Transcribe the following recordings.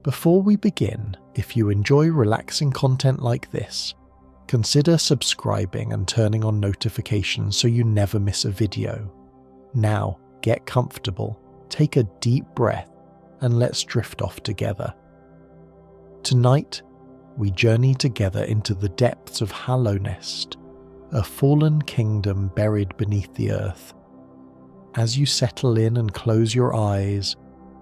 Before we begin, if you enjoy relaxing content like this, consider subscribing and turning on notifications so you never miss a video. Now, get comfortable, take a deep breath, and let's drift off together. Tonight, we journey together into the depths of Hallownest, a fallen kingdom buried beneath the earth. As you settle in and close your eyes,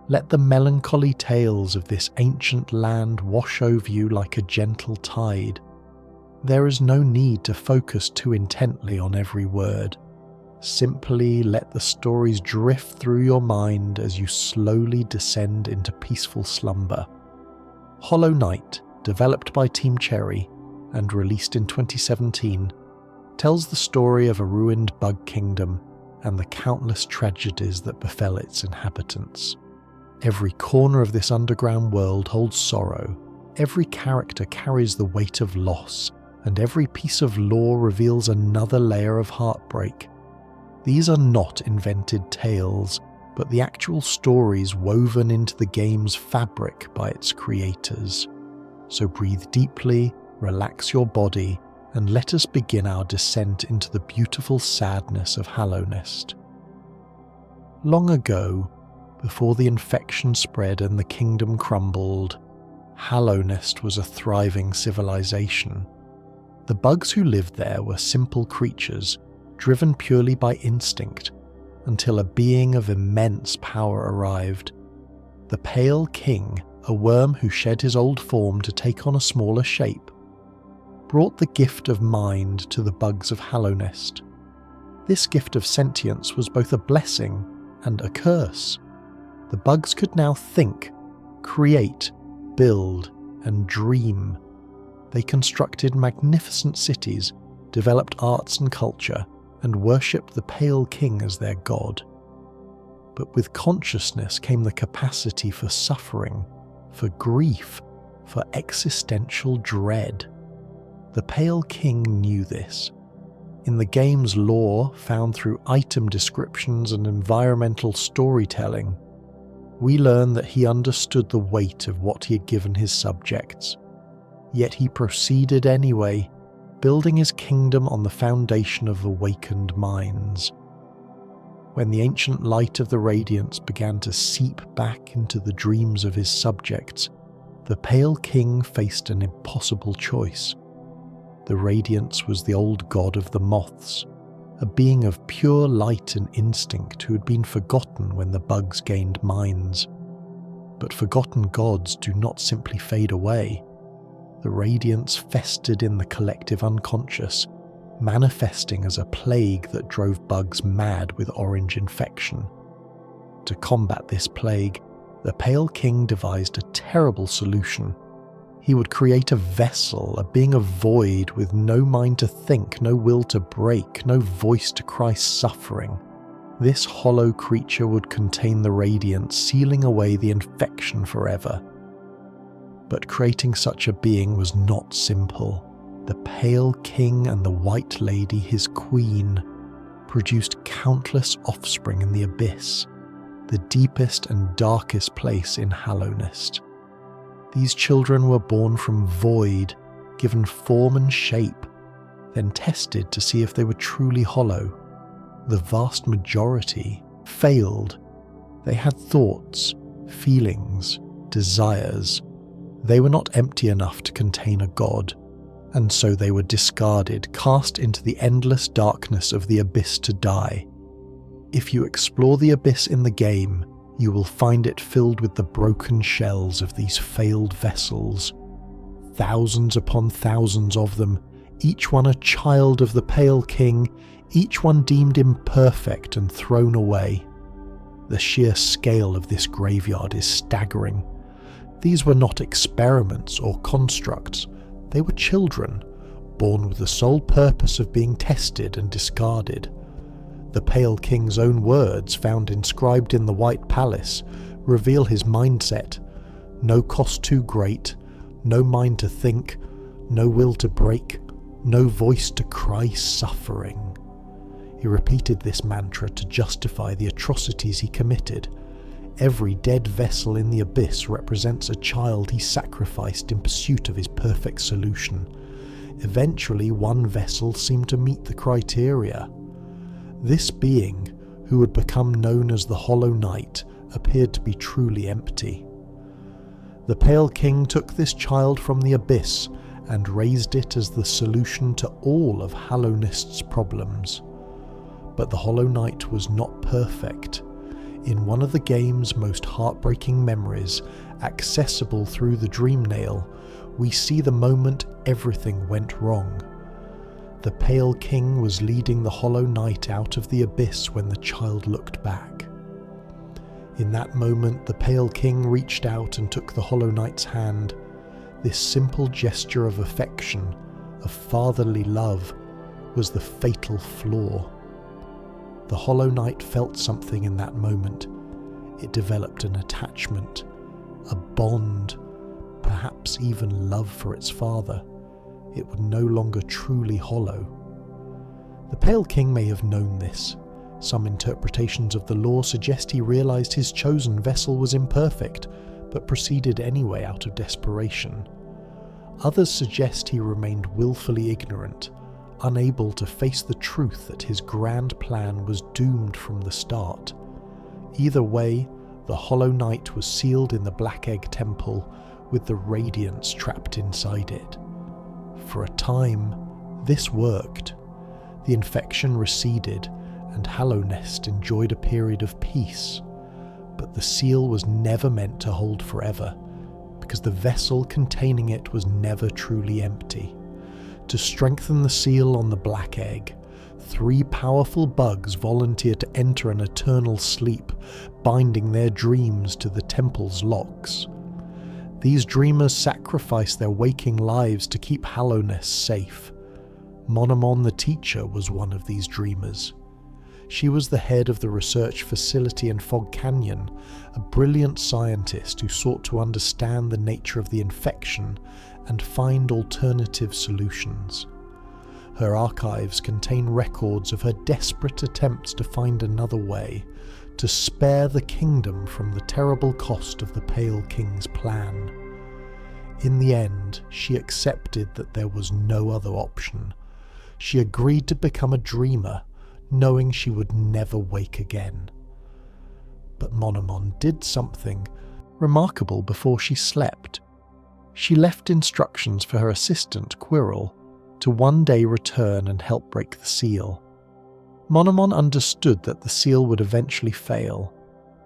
let the melancholy tales of this ancient land wash over you like a gentle tide. There is no need to focus too intently on every word. Simply let the stories drift through your mind as you slowly descend into peaceful slumber. Hollow Knight, developed by Team Cherry and released in 2017, tells the story of a ruined bug kingdom and the countless tragedies that befell its inhabitants. Every corner of this underground world holds sorrow, every character carries the weight of loss, and every piece of lore reveals another layer of heartbreak. These are not invented tales, but the actual stories woven into the game's fabric by its creators. So breathe deeply, relax your body, and let us begin our descent into the beautiful sadness of Hallownest. Long ago, before the infection spread and the kingdom crumbled, Hallownest was a thriving civilization. The bugs who lived there were simple creatures, driven purely by instinct, until a being of immense power arrived. The Pale King, a worm who shed his old form to take on a smaller shape, brought the gift of mind to the bugs of Hallownest. This gift of sentience was both a blessing and a curse. The bugs could now think, create, build, and dream. They constructed magnificent cities, developed arts and culture, and worshipped the Pale King as their god. But with consciousness came the capacity for suffering, for grief, for existential dread. The Pale King knew this. In the game's lore, found through item descriptions and environmental storytelling, we learn that he understood the weight of what he had given his subjects. Yet he proceeded anyway, building his kingdom on the foundation of awakened minds. When the ancient light of the Radiance began to seep back into the dreams of his subjects, the Pale King faced an impossible choice. The Radiance was the old god of the moths, a being of pure light and instinct who had been forgotten when the bugs gained minds. But forgotten gods do not simply fade away. The Radiance festered in the collective unconscious, manifesting as a plague that drove bugs mad with orange infection. To combat this plague, the Pale King devised a terrible solution. He would create a vessel, a being of void with no mind to think, no will to break, no voice to cry suffering. This hollow creature would contain the Radiance, sealing away the infection forever. But creating such a being was not simple. The Pale King and the White Lady, his queen, produced countless offspring in the abyss, the deepest and darkest place in Hallownest. These children were born from void, given form and shape, then tested to see if they were truly hollow. The vast majority failed. They had thoughts, feelings, desires. They were not empty enough to contain a god, and so they were discarded, cast into the endless darkness of the abyss to die. If you explore the abyss in the game, you will find it filled with the broken shells of these failed vessels. Thousands upon thousands of them, each one a child of the Pale King, each one deemed imperfect and thrown away. The sheer scale of this graveyard is staggering. These were not experiments or constructs, they were children, born with the sole purpose of being tested and discarded. The Pale King's own words, found inscribed in the White Palace, reveal his mindset. No cost too great, no mind to think, no will to break, no voice to cry suffering. He repeated this mantra to justify the atrocities he committed. Every dead vessel in the abyss represents a child he sacrificed in pursuit of his perfect solution. Eventually, one vessel seemed to meet the criteria. This being, who would become known as the Hollow Knight, appeared to be truly empty. The Pale King took this child from the abyss and raised it as the solution to all of Hallownest's problems. But the Hollow Knight was not perfect. In one of the game's most heartbreaking memories, accessible through the Dream Nail, we see the moment everything went wrong. The Pale King was leading the Hollow Knight out of the abyss when the child looked back. In that moment, the Pale King reached out and took the Hollow Knight's hand. This simple gesture of affection, of fatherly love, was the fatal flaw. The Hollow Knight felt something in that moment. It developed an attachment, a bond, perhaps even love for its father. It would no longer truly hollow. The Pale King may have known this. Some interpretations of the lore suggest he realized his chosen vessel was imperfect, but proceeded anyway out of desperation. Others suggest he remained willfully ignorant, unable to face the truth that his grand plan was doomed from the start. Either way, the Hollow Knight was sealed in the Black Egg Temple, with the Radiance trapped inside it. For a time, this worked. The infection receded, and Hallownest enjoyed a period of peace. But the seal was never meant to hold forever, because the vessel containing it was never truly empty. To strengthen the seal on the Black Egg, 3 powerful bugs volunteered to enter an eternal sleep, binding their dreams to the temple's locks. These dreamers sacrificed their waking lives to keep Hallownest safe. Monomon the teacher was one of these dreamers. She was the head of the research facility in Fog Canyon, a brilliant scientist who sought to understand the nature of the infection and find alternative solutions. Her archives contain records of her desperate attempts to find another way, to spare the kingdom from the terrible cost of the Pale King's plan. In the end, she accepted that there was no other option. She agreed to become a dreamer, knowing she would never wake again. But Monomon did something remarkable before she slept. She left instructions for her assistant, Quirrel, to one day return and help break the seal. Monomon understood that the seal would eventually fail.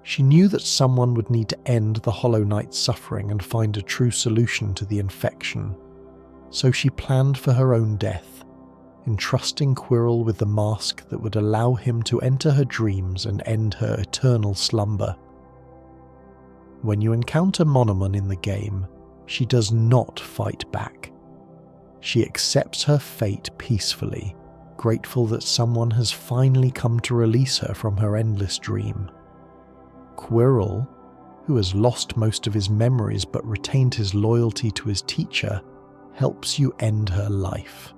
She knew that someone would need to end the Hollow Knight's suffering and find a true solution to the infection. So she planned for her own death, entrusting Quirrel with the mask that would allow him to enter her dreams and end her eternal slumber. When you encounter Monomon in the game, she does not fight back. She accepts her fate peacefully, grateful that someone has finally come to release her from her endless dream. Quirrel, who has lost most of his memories but retained his loyalty to his teacher, helps you end her life.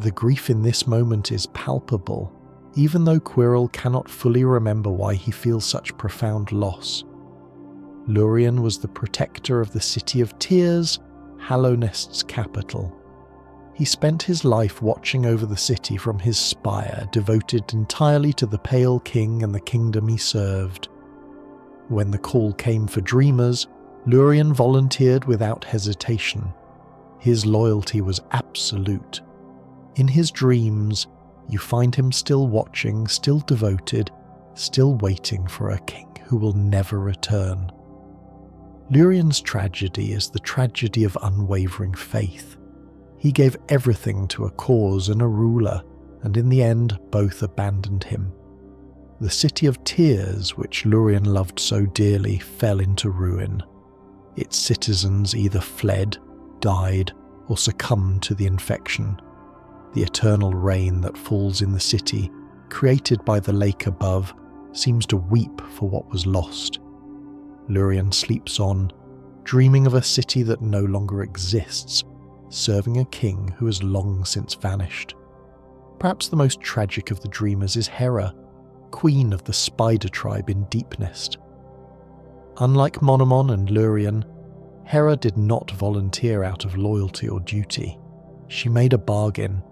The grief in this moment is palpable, even though Quirrel cannot fully remember why he feels such profound loss. Lurien was the protector of the City of Tears, Hallownest's capital. He spent his life watching over the city from his spire, devoted entirely to the Pale King and the kingdom he served. When the call came for dreamers, Lurien volunteered without hesitation. His loyalty was absolute. In his dreams, you find him still watching, still devoted, still waiting for a king who will never return. Lurien's tragedy is the tragedy of unwavering faith. He gave everything to a cause and a ruler, and in the end both abandoned him. The City of Tears, which Lurien loved so dearly, fell into ruin. Its citizens either fled, died, or succumbed to the infection. The eternal rain that falls in the city, created by the lake above, seems to weep for what was lost. Lurien sleeps on, dreaming of a city that no longer exists, serving a king who has long since vanished. Perhaps the most tragic of the dreamers is Hera, queen of the spider tribe in Deepnest. Unlike Monomon and Lurien, Hera did not volunteer out of loyalty or duty. She made a bargain.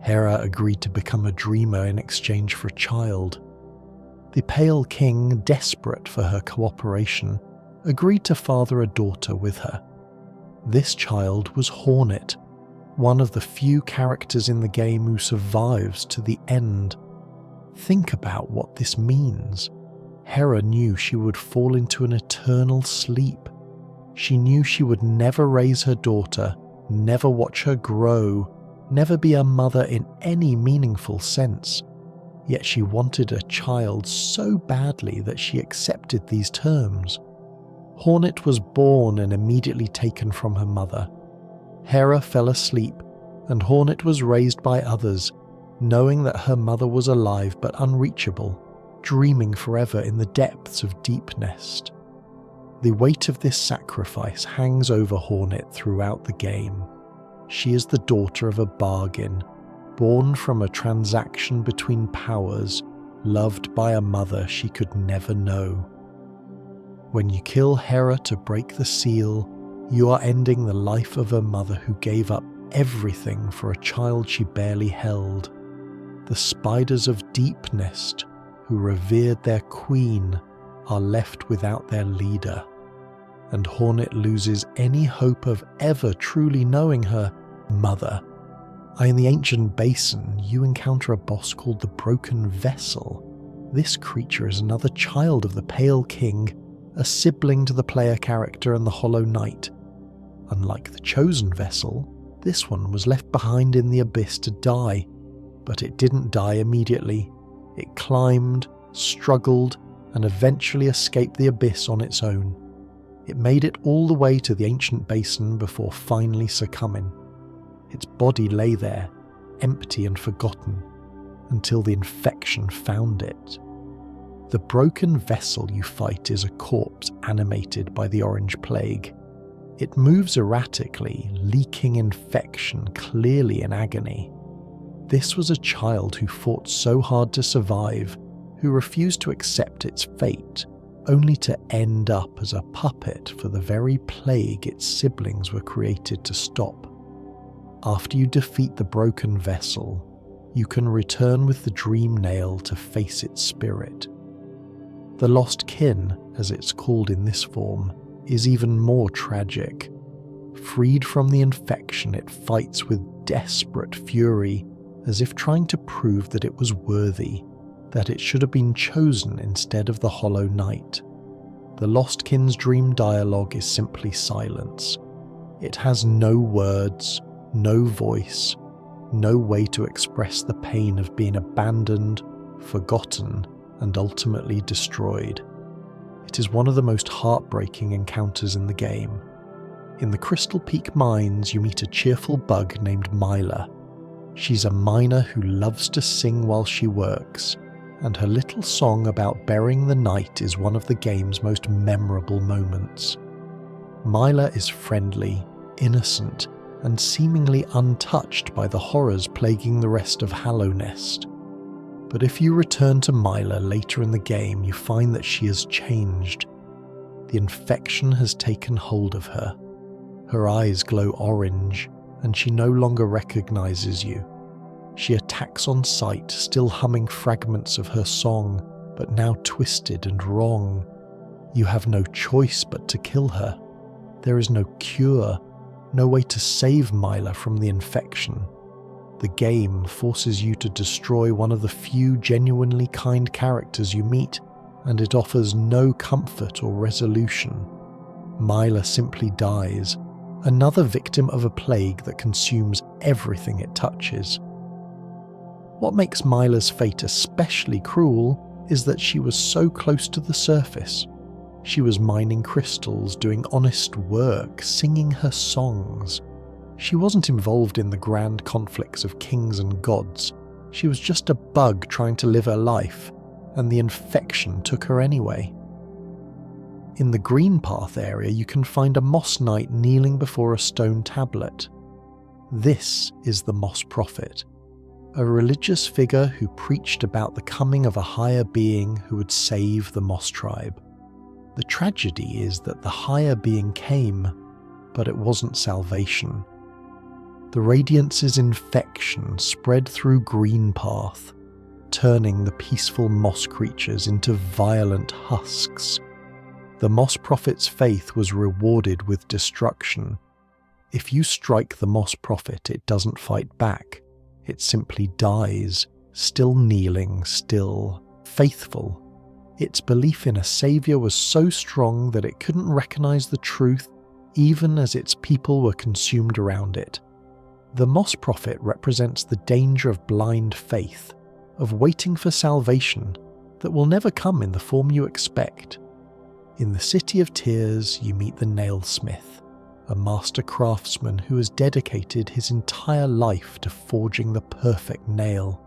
Hera agreed to become a dreamer in exchange for a child. The Pale King, desperate for her cooperation, agreed to father a daughter with her. This child was Hornet, one of the few characters in the game who survives to the end. Think about what this means. Hera knew she would fall into an eternal sleep. She knew she would never raise her daughter, never watch her grow, never be a mother in any meaningful sense. Yet she wanted a child so badly that she accepted these terms. Hornet was born and immediately taken from her mother. Hera fell asleep, and Hornet was raised by others, knowing that her mother was alive but unreachable, dreaming forever in the depths of Deepnest. The weight of this sacrifice hangs over Hornet throughout the game. She is the daughter of a bargain, born from a transaction between powers, loved by a mother she could never know. When you kill Hera to break the seal, you are ending the life of a mother who gave up everything for a child she barely held. The spiders of Deepnest, who revered their queen, are left without their leader, and Hornet loses any hope of ever truly knowing her mother. In the ancient basin, you encounter a boss called the Broken Vessel. This creature is another child of the Pale King, a sibling to the player character and the Hollow Knight. Unlike the Chosen Vessel, this one was left behind in the abyss to die, but it didn't die immediately. It climbed, struggled, and eventually escaped the abyss on its own. It made it all the way to the ancient basin before finally succumbing. Its body lay there, empty and forgotten, until the infection found it. The Broken Vessel you fight is a corpse animated by the Orange Plague. It moves erratically, leaking infection, clearly in agony. This was a child who fought so hard to survive, who refused to accept its fate, only to end up as a puppet for the very plague its siblings were created to stop. After you defeat the Broken Vessel, you can return with the Dream Nail to face its spirit. The Lost Kin, as it's called in this form, is even more tragic. Freed from the infection, it fights with desperate fury, as if trying to prove that it was worthy, that it should have been chosen instead of the Hollow Knight. The Lost Kin's dream dialogue is simply silence. It has no words, no voice, no way to express the pain of being abandoned, forgotten, and ultimately destroyed. It is one of the most heartbreaking encounters in the game. In the Crystal Peak mines, you meet a cheerful bug named Myla. She's a miner who loves to sing while she works, and her little song about burying the night is one of the game's most memorable moments. Myla is friendly, innocent, and seemingly untouched by the horrors plaguing the rest of Hallownest. But if you return to Myla later in the game, you find that she has changed. The infection has taken hold of her. Her eyes glow orange, and she no longer recognizes you. She attacks on sight, still humming fragments of her song, but now twisted and wrong. You have no choice but to kill her. There is no cure, no way to save Myla from the infection. The game forces you to destroy one of the few genuinely kind characters you meet, and it offers no comfort or resolution. Myla simply dies, another victim of a plague that consumes everything it touches. What makes Myla's fate especially cruel is that she was so close to the surface. She was mining crystals, doing honest work, singing her songs. She wasn't involved in the grand conflicts of kings and gods. She was just a bug trying to live her life, and the infection took her anyway. In the Green Path area, you can find a Moss Knight kneeling before a stone tablet. This is the Moss Prophet, a religious figure who preached about the coming of a higher being who would save the Moss tribe. The tragedy is that the higher being came, but it wasn't salvation. The Radiance's infection spread through Greenpath, turning the peaceful moss creatures into violent husks. The moss prophet's faith was rewarded with destruction. If you strike the moss prophet, it doesn't fight back. It simply dies, still kneeling, still faithful. Its belief in a saviour was so strong that it couldn't recognise the truth even as its people were consumed around it. The moss prophet represents the danger of blind faith, of waiting for salvation that will never come in the form you expect. In the City of Tears, you meet the nailsmith, a master craftsman who has dedicated his entire life to forging the perfect nail.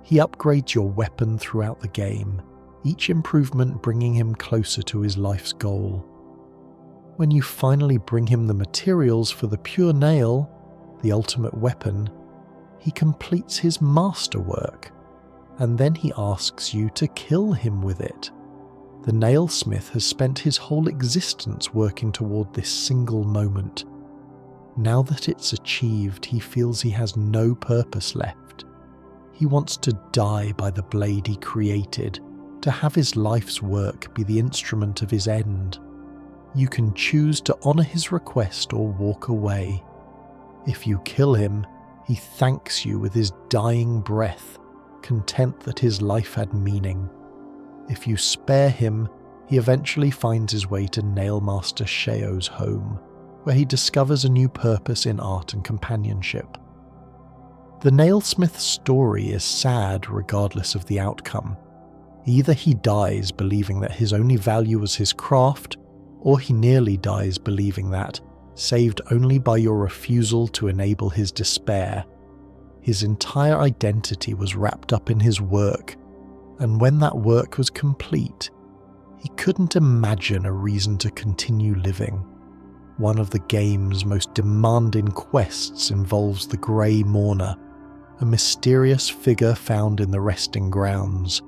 He upgrades your weapon throughout the game, each improvement bringing him closer to his life's goal. When you finally bring him the materials for the pure nail, the ultimate weapon, he completes his masterwork, and then he asks you to kill him with it. The nailsmith has spent his whole existence working toward this single moment. Now that it's achieved, he feels he has no purpose left. He wants to die by the blade he created, to have his life's work be the instrument of his end. You can choose to honour his request or walk away. If you kill him, he thanks you with his dying breath, content that his life had meaning. If you spare him, he eventually finds his way to Nailmaster Sheo's home, where he discovers a new purpose in art and companionship. The nailsmith's story is sad regardless of the outcome. Either he dies believing that his only value was his craft, or he nearly dies believing that, saved only by your refusal to enable his despair, his entire identity was wrapped up in his work, and when that work was complete, he couldn't imagine a reason to continue living. One of the game's most demanding quests involves the Grey Mourner, a mysterious figure found in the resting grounds.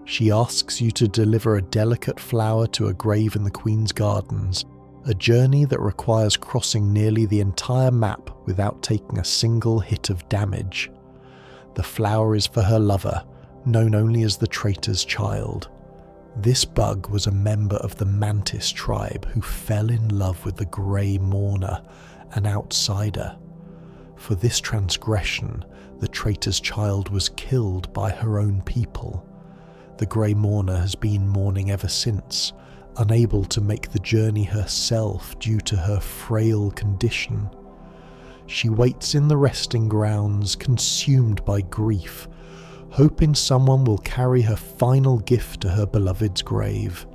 She asks you to deliver a delicate flower to a grave in the Queen's Gardens, a journey that requires crossing nearly the entire map without taking a single hit of damage. The flower is for her lover, known only as the Traitor's Child. This bug was a member of the Mantis tribe who fell in love with the Grey Mourner, an outsider. For this transgression, the Traitor's Child was killed by her own people. The Grey Mourner has been mourning ever since, unable to make the journey herself due to her frail condition. She waits in the resting grounds, consumed by grief, hoping someone will carry her final gift to her beloved's grave.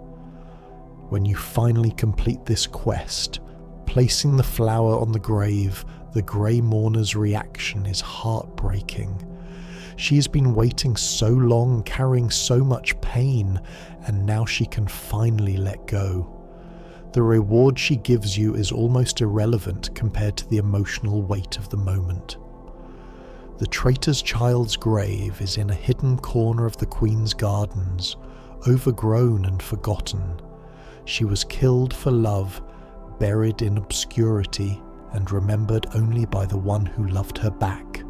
When you finally complete this quest, placing the flower on the grave, the Grey Mourner's reaction is heartbreaking. She has been waiting so long, carrying so much pain, and now she can finally let go. The reward she gives you is almost irrelevant compared to the emotional weight of the moment. The Traitor's Child's grave is in a hidden corner of the Queen's Gardens, overgrown and forgotten. She was killed for love, buried in obscurity, and remembered only by the one who loved her back.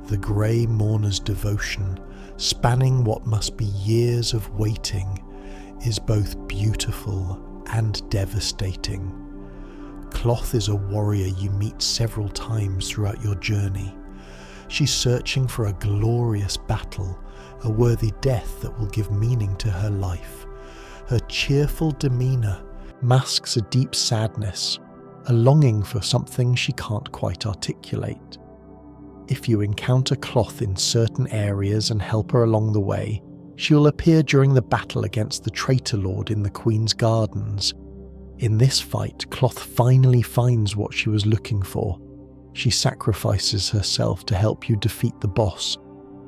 The Grey Mourner's devotion, spanning what must be years of waiting, is both beautiful and devastating. Cloth is a warrior you meet several times throughout your journey. She's searching for a glorious battle, a worthy death that will give meaning to her life. Her cheerful demeanour masks a deep sadness, a longing for something she can't quite articulate. If you encounter Cloth in certain areas and help her along the way, she will appear during the battle against the Traitor Lord in the Queen's Gardens. In this fight, Cloth finally finds what she was looking for. She sacrifices herself to help you defeat the boss,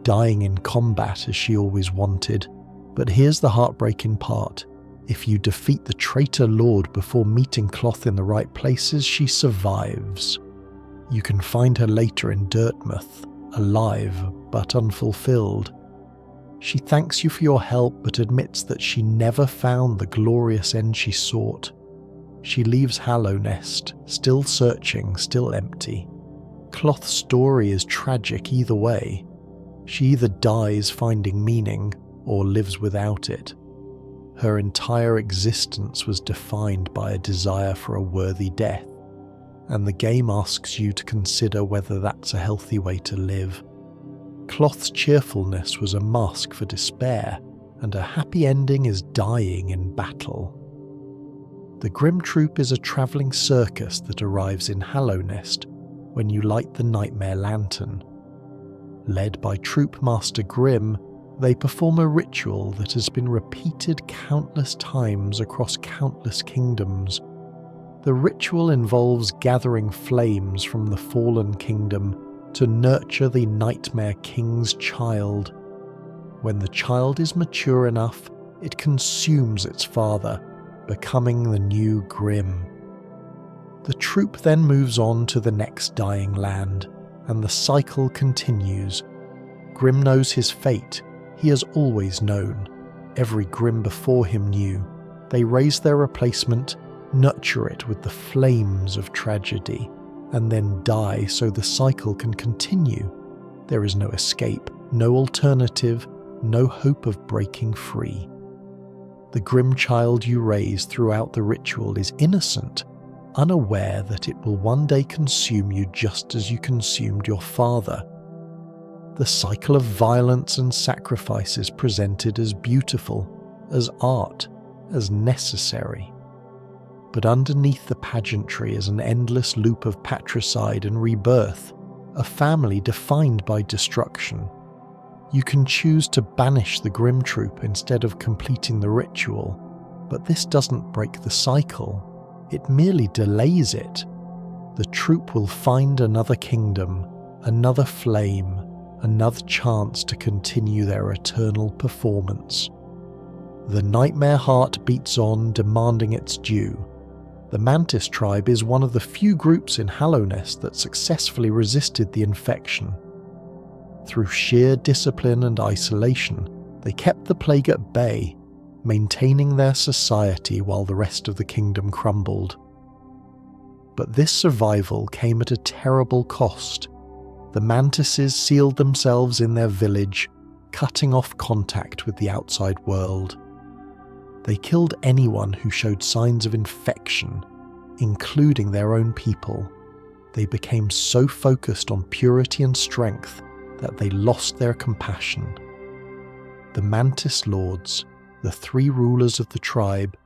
dying in combat as she always wanted. But here's the heartbreaking part. If you defeat the Traitor Lord before meeting Cloth in the right places, she survives. You can find her later in Dirtmouth, alive but unfulfilled. She thanks you for your help but admits that she never found the glorious end she sought. She leaves Hallownest, still searching, still empty. Cloth's story is tragic either way. She either dies finding meaning or lives without it. Her entire existence was defined by a desire for a worthy death, and the game asks you to consider whether that's a healthy way to live. Cloth's cheerfulness was a mask for despair, and a happy ending is dying in battle. The Grimm Troop is a travelling circus that arrives in Hallownest when you light the Nightmare Lantern. Led by Troop Master Grimm, they perform a ritual that has been repeated countless times across countless kingdoms. The ritual involves gathering flames from the fallen kingdom to nurture the Nightmare King's child. When the child is mature enough, it consumes its father, becoming the new Grimm. The troop then moves on to the next dying land, and the cycle continues. Grimm knows his fate. He has always known. Every Grimm before him knew. They raise their replacement, nurture it with the flames of tragedy, and then die so the cycle can continue. There is no escape, no alternative, no hope of breaking free. The Grimm child you raise throughout the ritual is innocent, unaware that it will one day consume you just as you consumed your father. The cycle of violence and sacrifice is presented as beautiful, as art, as necessary. But underneath the pageantry is an endless loop of patricide and rebirth, a family defined by destruction. You can choose to banish the Grimm Troop instead of completing the ritual, but this doesn't break the cycle. It merely delays it. The troop will find another kingdom, another flame, another chance to continue their eternal performance. The Nightmare Heart beats on, demanding its due. The Mantis tribe is one of the few groups in Hallownest that successfully resisted the infection. Through sheer discipline and isolation, they kept the plague at bay, maintaining their society while the rest of the kingdom crumbled. But this survival came at a terrible cost. The mantises sealed themselves in their village, cutting off contact with the outside world. They killed anyone who showed signs of infection, including their own people. They became so focused on purity and strength that they lost their compassion. The Mantis Lords, the three rulers of the tribe,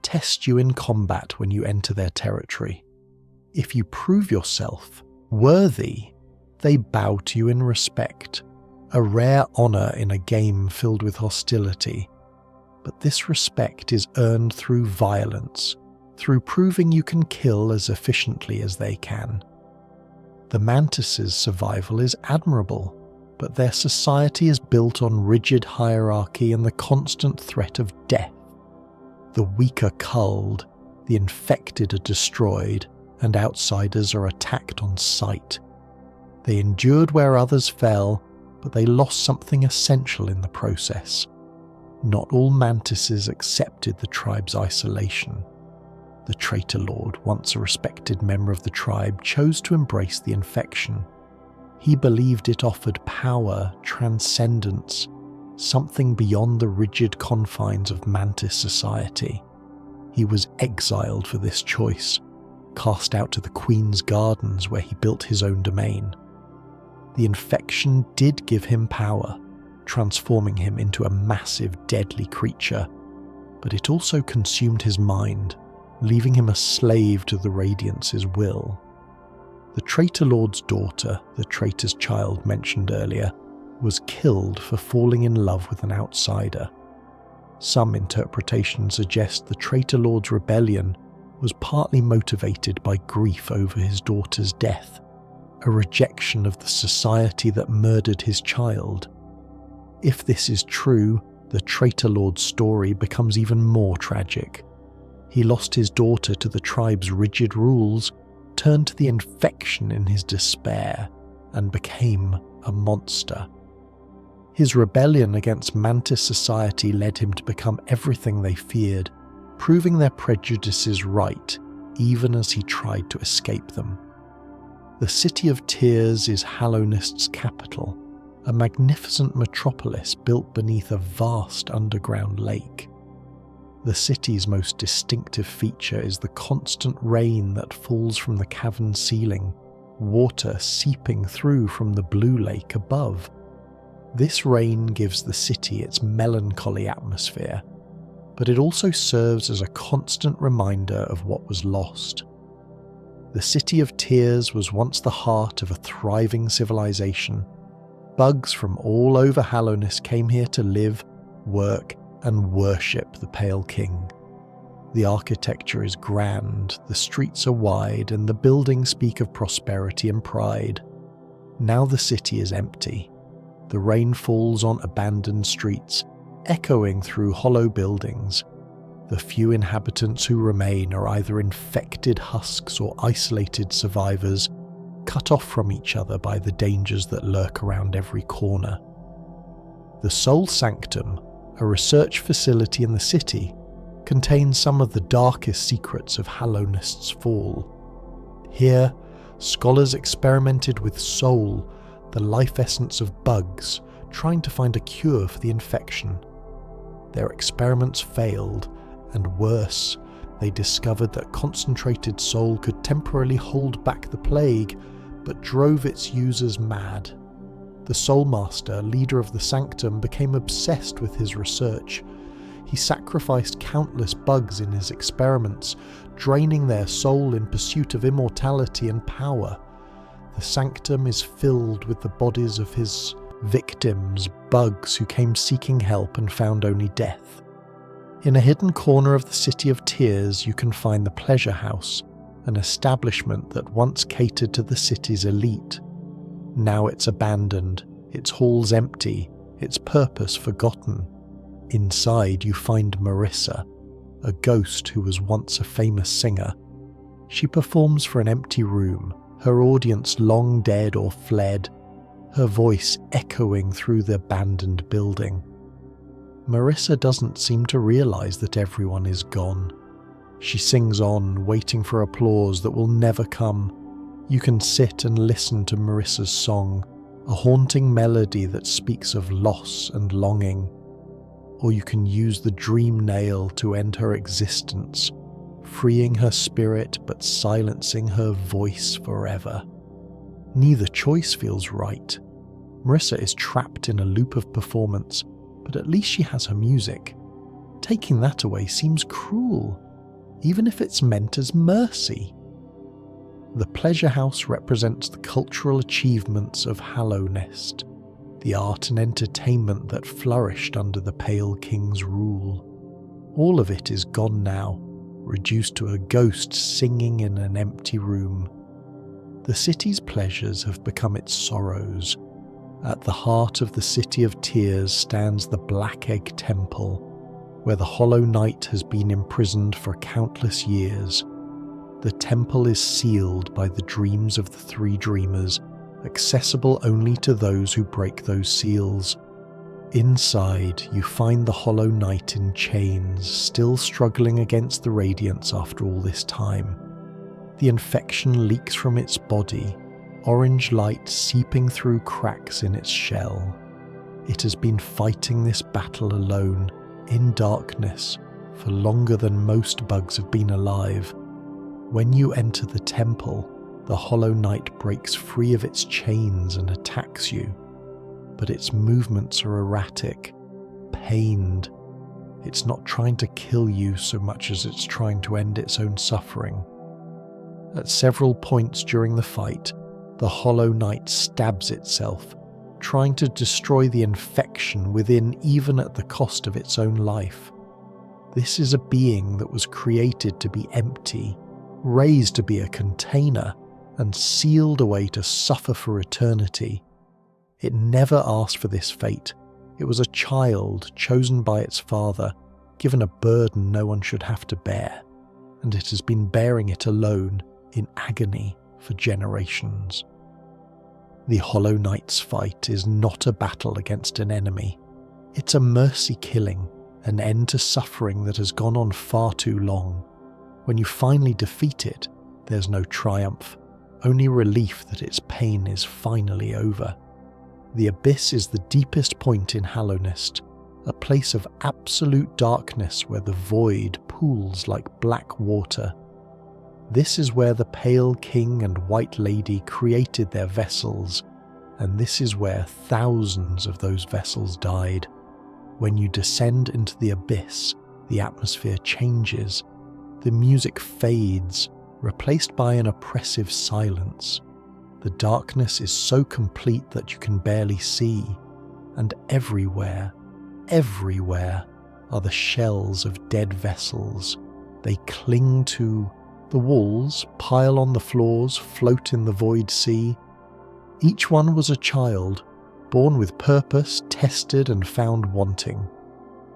test you in combat when you enter their territory. If you prove yourself worthy, they bow to you in respect, a rare honour in a game filled with hostility. But this respect is earned through violence, through proving you can kill as efficiently as they can. The Mantis' survival is admirable, but their society is built on rigid hierarchy and the constant threat of death. The weak are culled, the infected are destroyed, and outsiders are attacked on sight. They endured where others fell, but they lost something essential in the process. Not all mantises accepted the tribe's isolation. The traitor lord, once a respected member of the tribe, chose to embrace the infection. He believed it offered power, transcendence, something beyond the rigid confines of mantis society. He was exiled for this choice, cast out to the Queen's Gardens where he built his own domain. The infection did give him power, transforming him into a massive, deadly creature, but it also consumed his mind, leaving him a slave to the Radiance's will. The Traitor Lord's daughter, the traitor's child mentioned earlier, was killed for falling in love with an outsider. Some interpretations suggest the Traitor Lord's rebellion was partly motivated by grief over his daughter's death, a rejection of the society that murdered his child. If this is true, the Traitor Lord's story becomes even more tragic. He lost his daughter to the tribe's rigid rules, turned to the infection in his despair, and became a monster. His rebellion against Mantis society led him to become everything they feared, proving their prejudices right, even as he tried to escape them. The City of Tears is Hallownest's capital, a magnificent metropolis built beneath a vast underground lake. The city's most distinctive feature is the constant rain that falls from the cavern ceiling, water seeping through from the blue lake above. This rain gives the city its melancholy atmosphere, but it also serves as a constant reminder of what was lost. The City of Tears was once the heart of a thriving civilization. Bugs from all over Hallownest came here to live, work, and worship the Pale King. The architecture is grand, the streets are wide, and the buildings speak of prosperity and pride. Now the city is empty. The rain falls on abandoned streets, echoing through hollow buildings. The few inhabitants who remain are either infected husks or isolated survivors, cut off from each other by the dangers that lurk around every corner. The Soul Sanctum, a research facility in the city, contains some of the darkest secrets of Hallownest's fall. Here, scholars experimented with soul, the life essence of bugs, trying to find a cure for the infection. Their experiments failed, and worse, they discovered that concentrated soul could temporarily hold back the plague, but drove its users mad. The Soul Master, leader of the Sanctum, became obsessed with his research. He sacrificed countless bugs in his experiments, draining their soul in pursuit of immortality and power. The Sanctum is filled with the bodies of his victims, bugs who came seeking help and found only death. In a hidden corner of the City of Tears, you can find the Pleasure House, an establishment that once catered to the city's elite. Now it's abandoned, its halls empty, its purpose forgotten. Inside you find Marissa, a ghost who was once a famous singer. She performs for an empty room, her audience long dead or fled, her voice echoing through the abandoned building. Marissa doesn't seem to realise that everyone is gone. She sings on, waiting for applause that will never come. You can sit and listen to Marissa's song, a haunting melody that speaks of loss and longing. Or you can use the dream nail to end her existence, freeing her spirit but silencing her voice forever. Neither choice feels right. Marissa is trapped in a loop of performance, but at least she has her music. Taking that away seems cruel, even if it's meant as mercy. The Pleasure House represents the cultural achievements of Hallownest, the art and entertainment that flourished under the Pale King's rule. All of it is gone now, reduced to a ghost singing in an empty room. The city's pleasures have become its sorrows. At the heart of the City of Tears stands the Black Egg Temple, where the Hollow Knight has been imprisoned for countless years. The temple is sealed by the dreams of the three dreamers, accessible only to those who break those seals. Inside, you find the Hollow Knight in chains, still struggling against the Radiance after all this time. The infection leaks from its body, orange light seeping through cracks in its shell. It has been fighting this battle alone, in darkness, for longer than most bugs have been alive. When you enter the temple, the Hollow Knight breaks free of its chains and attacks you. But its movements are erratic, pained. It's not trying to kill you so much as it's trying to end its own suffering. At several points during the fight, the Hollow Knight stabs itself, trying to destroy the infection within even at the cost of its own life. This is a being that was created to be empty, raised to be a container, and sealed away to suffer for eternity. It never asked for this fate. It was a child chosen by its father, given a burden no one should have to bear, and it has been bearing it alone in agony for generations. The Hollow Knight's fight is not a battle against an enemy. It's a mercy killing, an end to suffering that has gone on far too long. When you finally defeat it, there's no triumph, only relief that its pain is finally over. The Abyss is the deepest point in Hallownest, a place of absolute darkness where the void pools like black water. This is where the Pale King and White Lady created their vessels, and this is where thousands of those vessels died. When you descend into the Abyss, the atmosphere changes. The music fades, replaced by an oppressive silence. The darkness is so complete that you can barely see, and everywhere are the shells of dead vessels. They cling to the walls, pile on the floors, float in the void sea. Each one was a child, born with purpose, tested and found wanting.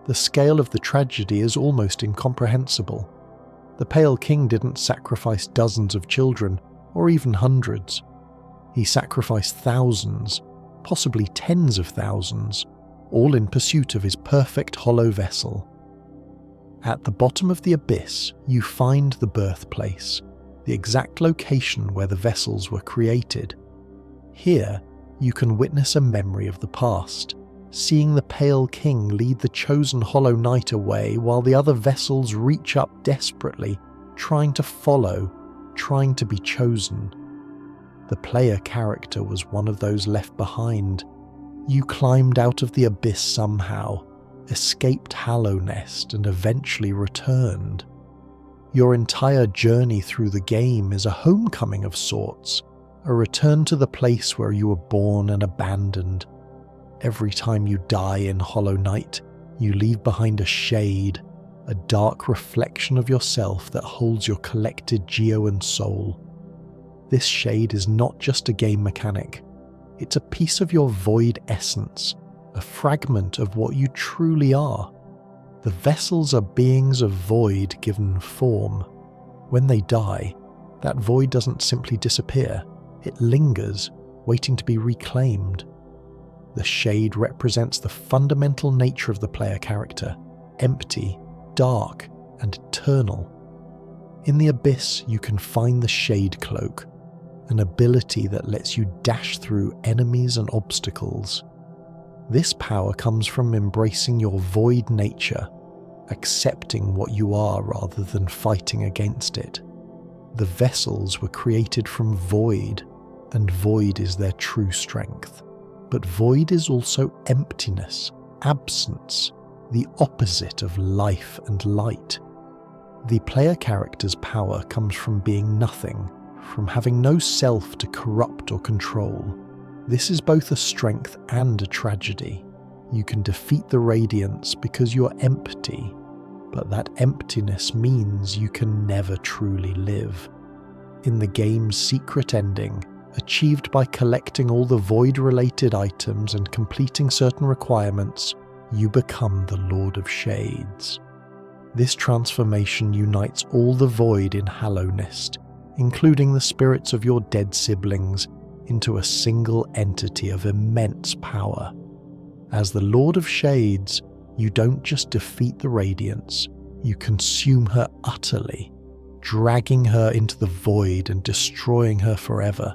The scale of the tragedy is almost incomprehensible. The Pale King didn't sacrifice dozens of children, or even hundreds. He sacrificed thousands, possibly tens of thousands, all in pursuit of his perfect hollow vessel. At the bottom of the Abyss, you find the birthplace, the exact location where the vessels were created. Here, you can witness a memory of the past, seeing the Pale King lead the chosen Hollow Knight away while the other vessels reach up desperately, trying to follow, trying to be chosen. The player character was one of those left behind. You climbed out of the Abyss somehow, escaped Hallownest and eventually returned. Your entire journey through the game is a homecoming of sorts, a return to the place where you were born and abandoned. Every time you die in Hollow Knight, you leave behind a shade, a dark reflection of yourself that holds your collected geo and soul. This shade is not just a game mechanic, it's a piece of your void essence, a fragment of what you truly are. The vessels are beings of void given form. When they die, that void doesn't simply disappear, it lingers, waiting to be reclaimed. The shade represents the fundamental nature of the player character, empty, dark, and eternal. In the Abyss, you can find the Shade Cloak, an ability that lets you dash through enemies and obstacles. This power comes from embracing your void nature, accepting what you are rather than fighting against it. The vessels were created from void, and void is their true strength. But void is also emptiness, absence, the opposite of life and light. The player character's power comes from being nothing, from having no self to corrupt or control. This is both a strength and a tragedy. You can defeat the Radiance because you're empty, but that emptiness means you can never truly live. In the game's secret ending, achieved by collecting all the void-related items and completing certain requirements, you become the Lord of Shades. This transformation unites all the void in Hallownest, including the spirits of your dead siblings, into a single entity of immense power. As the Lord of Shades, you don't just defeat the Radiance, you consume her utterly, dragging her into the void and destroying her forever.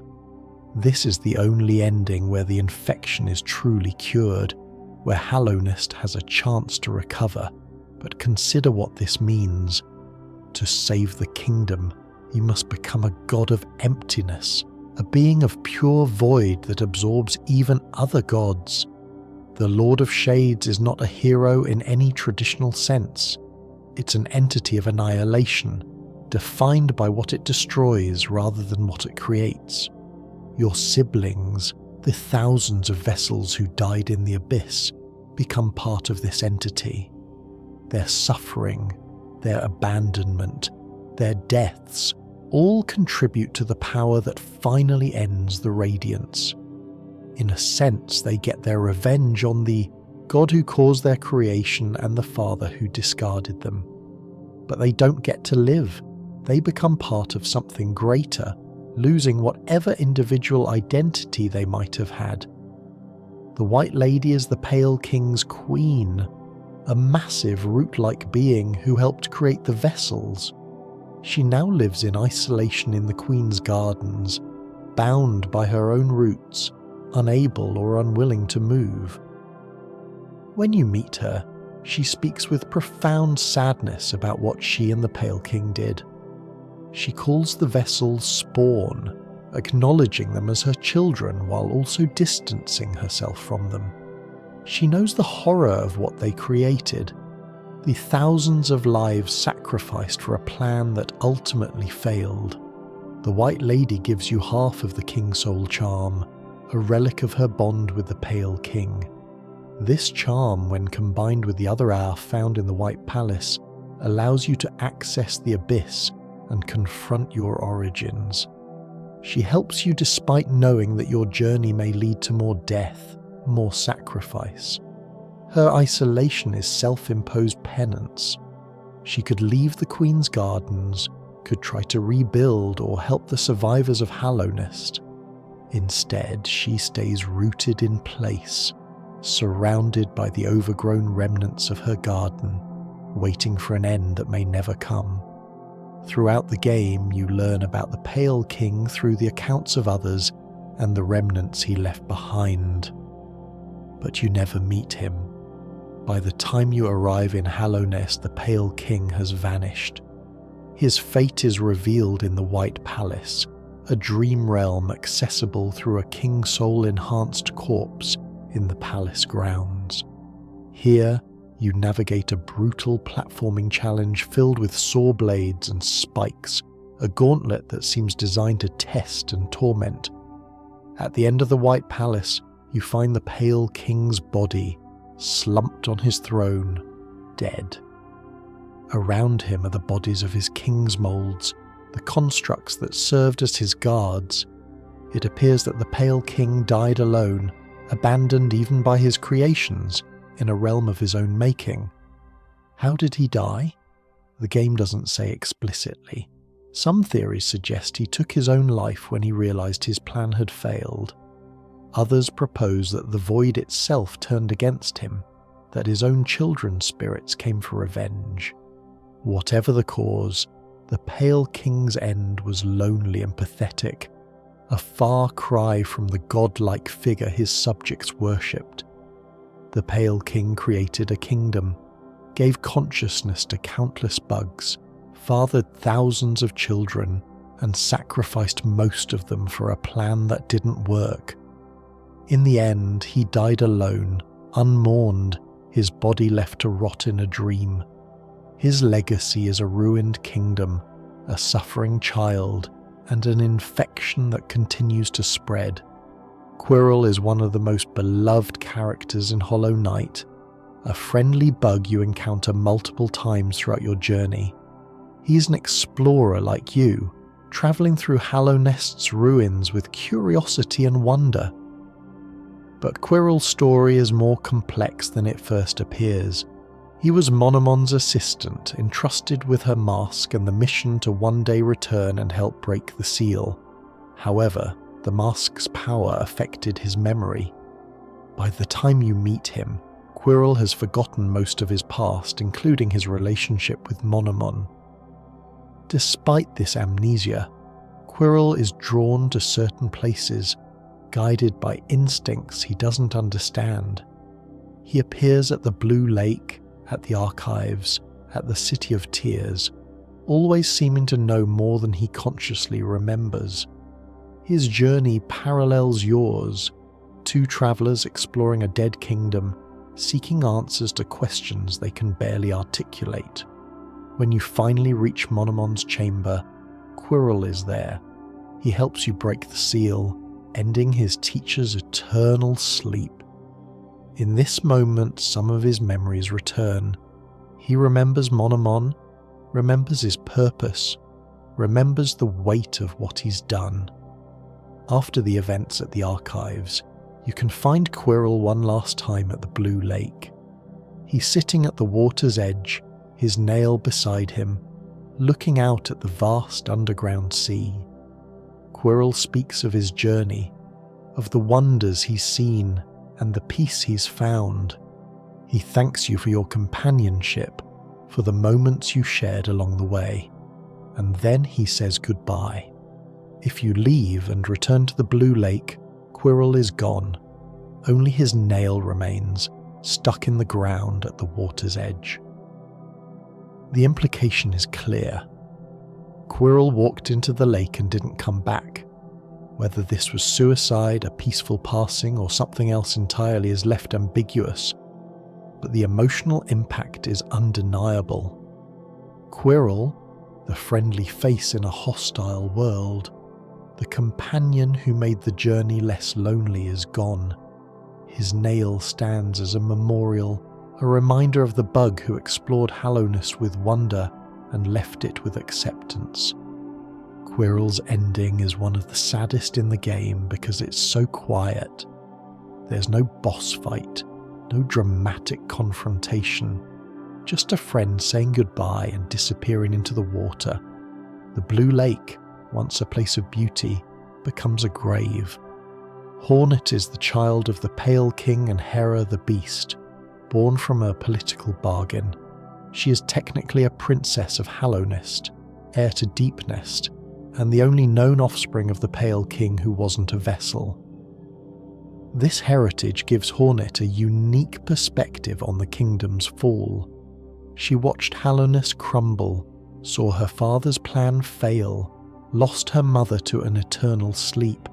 This is the only ending where the infection is truly cured, where Hallownest has a chance to recover. But consider what this means. To save the kingdom, you must become a god of emptiness, a being of pure void that absorbs even other gods. The Lord of Shades is not a hero in any traditional sense. It's an entity of annihilation, defined by what it destroys rather than what it creates. Your siblings, the thousands of vessels who died in the Abyss, become part of this entity. Their suffering, their abandonment, their deaths, all contribute to the power that finally ends the Radiance. In a sense, they get their revenge on the God who caused their creation and the Father who discarded them. But they don't get to live. They become part of something greater, losing whatever individual identity they might have had. The White Lady is the Pale King's queen, a massive root-like being who helped create the vessels. She now lives in isolation in the Queen's gardens, bound by her own roots, unable or unwilling to move. When you meet her, she speaks with profound sadness about what she and the Pale King did. She calls the vessels spawn, acknowledging them as her children while also distancing herself from them. She knows the horror of what they created, the thousands of lives sacrificed for a plan that ultimately failed. The White Lady gives you half of the King Soul charm, a relic of her bond with the Pale King. This charm, when combined with the other hour found in the White Palace, allows you to access the abyss and confront your origins. She helps you despite knowing that your journey may lead to more death, more sacrifice. Her isolation is self-imposed penance. She could leave the Queen's gardens, could try to rebuild or help the survivors of Hallownest. Instead, she stays rooted in place, surrounded by the overgrown remnants of her garden, waiting for an end that may never come. Throughout the game, you learn about the Pale King through the accounts of others and the remnants he left behind. But you never meet him. By the time you arrive in Hallownest, the Pale King has vanished. His fate is revealed in the White Palace, a dream realm accessible through a King Soul-enhanced corpse in the palace grounds. Here, you navigate a brutal platforming challenge filled with saw blades and spikes, a gauntlet that seems designed to test and torment. At the end of the White Palace, you find the Pale King's body, slumped on his throne, dead. Around him are the bodies of his king's moulds, the constructs that served as his guards. It appears that the Pale King died alone, abandoned even by his creations, in a realm of his own making. How did he die? The game doesn't say explicitly. Some theories suggest he took his own life when he realized his plan had failed. Others propose that the void itself turned against him, that his own children's spirits came for revenge. Whatever the cause, the Pale King's end was lonely and pathetic, a far cry from the godlike figure his subjects worshipped. The Pale King created a kingdom, gave consciousness to countless bugs, fathered thousands of children, and sacrificed most of them for a plan that didn't work. In the end, he died alone, unmourned, his body left to rot in a dream. His legacy is a ruined kingdom, a suffering child, and an infection that continues to spread. Quirrel is one of the most beloved characters in Hollow Knight, a friendly bug you encounter multiple times throughout your journey. He's an explorer like you, travelling through Hallownest's ruins with curiosity and wonder. But Quirrel's story is more complex than it first appears. He was Monomon's assistant, entrusted with her mask and the mission to one day return and help break the seal. However, the mask's power affected his memory. By the time you meet him, Quirrel has forgotten most of his past, including his relationship with Monomon. Despite this amnesia, Quirrel is drawn to certain places, guided by instincts he doesn't understand. He appears at the Blue Lake, at the Archives, at the City of Tears, always seeming to know more than he consciously remembers. His journey parallels yours, two travellers exploring a dead kingdom, seeking answers to questions they can barely articulate. When you finally reach Monomon's chamber, Quirrel is there. He helps you break the seal, ending his teacher's eternal sleep. In this moment, some of his memories return. He remembers Monomon, remembers his purpose, remembers the weight of what he's done. After the events at the Archives, you can find Quirrel one last time at the Blue Lake. He's sitting at the water's edge, his nail beside him, looking out at the vast underground sea. Quirrel speaks of his journey, of the wonders he's seen and the peace he's found. He thanks you for your companionship, for the moments you shared along the way, and then he says goodbye. If you leave and return to the Blue Lake, Quirrel is gone. Only his nail remains, stuck in the ground at the water's edge. The implication is clear. Quirrel walked into the lake and didn't come back. Whether this was suicide, a peaceful passing, or something else entirely is left ambiguous, but the emotional impact is undeniable. Quirrel, the friendly face in a hostile world, the companion who made the journey less lonely, is gone. His nail stands as a memorial, a reminder of the bug who explored Hallownest with wonder and left it with acceptance. Quirrel's ending is one of the saddest in the game because it's so quiet. There's no boss fight, no dramatic confrontation, just a friend saying goodbye and disappearing into the water. The Blue Lake, once a place of beauty, becomes a grave. Hornet is the child of the Pale King and Hera the Beast, born from a political bargain. She is technically a princess of Hallownest, heir to Deepnest, and the only known offspring of the Pale King who wasn't a vessel. This heritage gives Hornet a unique perspective on the kingdom's fall. She watched Hallownest crumble, saw her father's plan fail, lost her mother to an eternal sleep.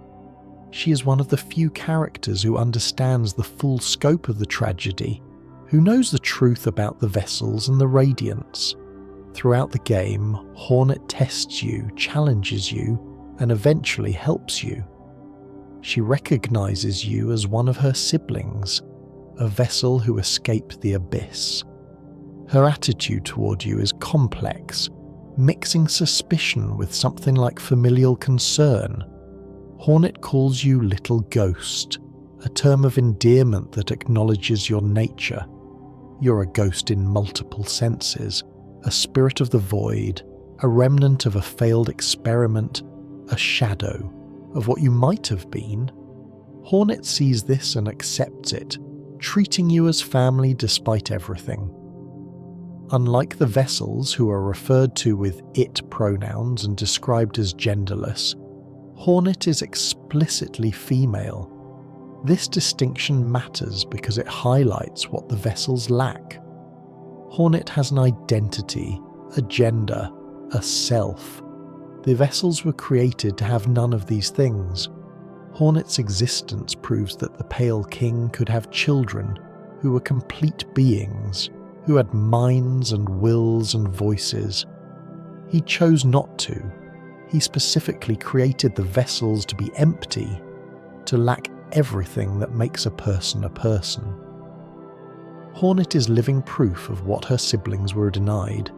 She is one of the few characters who understands the full scope of the tragedy, who knows the truth about the vessels and the Radiance. Throughout the game, Hornet tests you, challenges you, and eventually helps you. She recognizes you as one of her siblings, a vessel who escaped the abyss. Her attitude toward you is complex, mixing suspicion with something like familial concern. Hornet calls you Little Ghost, a term of endearment that acknowledges your nature. You're a ghost in multiple senses, a spirit of the void, a remnant of a failed experiment, a shadow of what you might have been. Hornet sees this and accepts it, treating you as family despite everything. Unlike the vessels, who are referred to with it pronouns and described as genderless, Hornet is explicitly female. This distinction matters because it highlights what the vessels lack. Hornet has an identity, a gender, a self. The vessels were created to have none of these things. Hornet's existence proves that the Pale King could have children who were complete beings, who had minds and wills and voices. He chose not to. He specifically created the vessels to be empty, to lack everything that makes a person a person. Hornet is living proof of what her siblings were denied.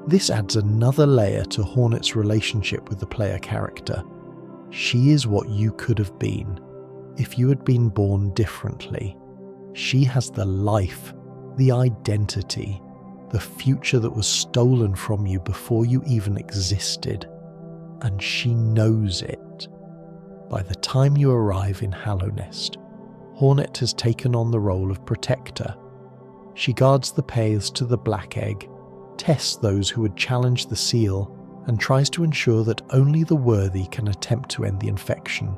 This adds another layer to Hornet's relationship with the player character. She is what you could have been, if you had been born differently. She has the life, the identity, the future that was stolen from you before you even existed. And she knows it. By the time you arrive in Hallownest, Hornet has taken on the role of protector. She guards the paths to the Black Egg, tests those who would challenge the seal, and tries to ensure that only the worthy can attempt to end the infection.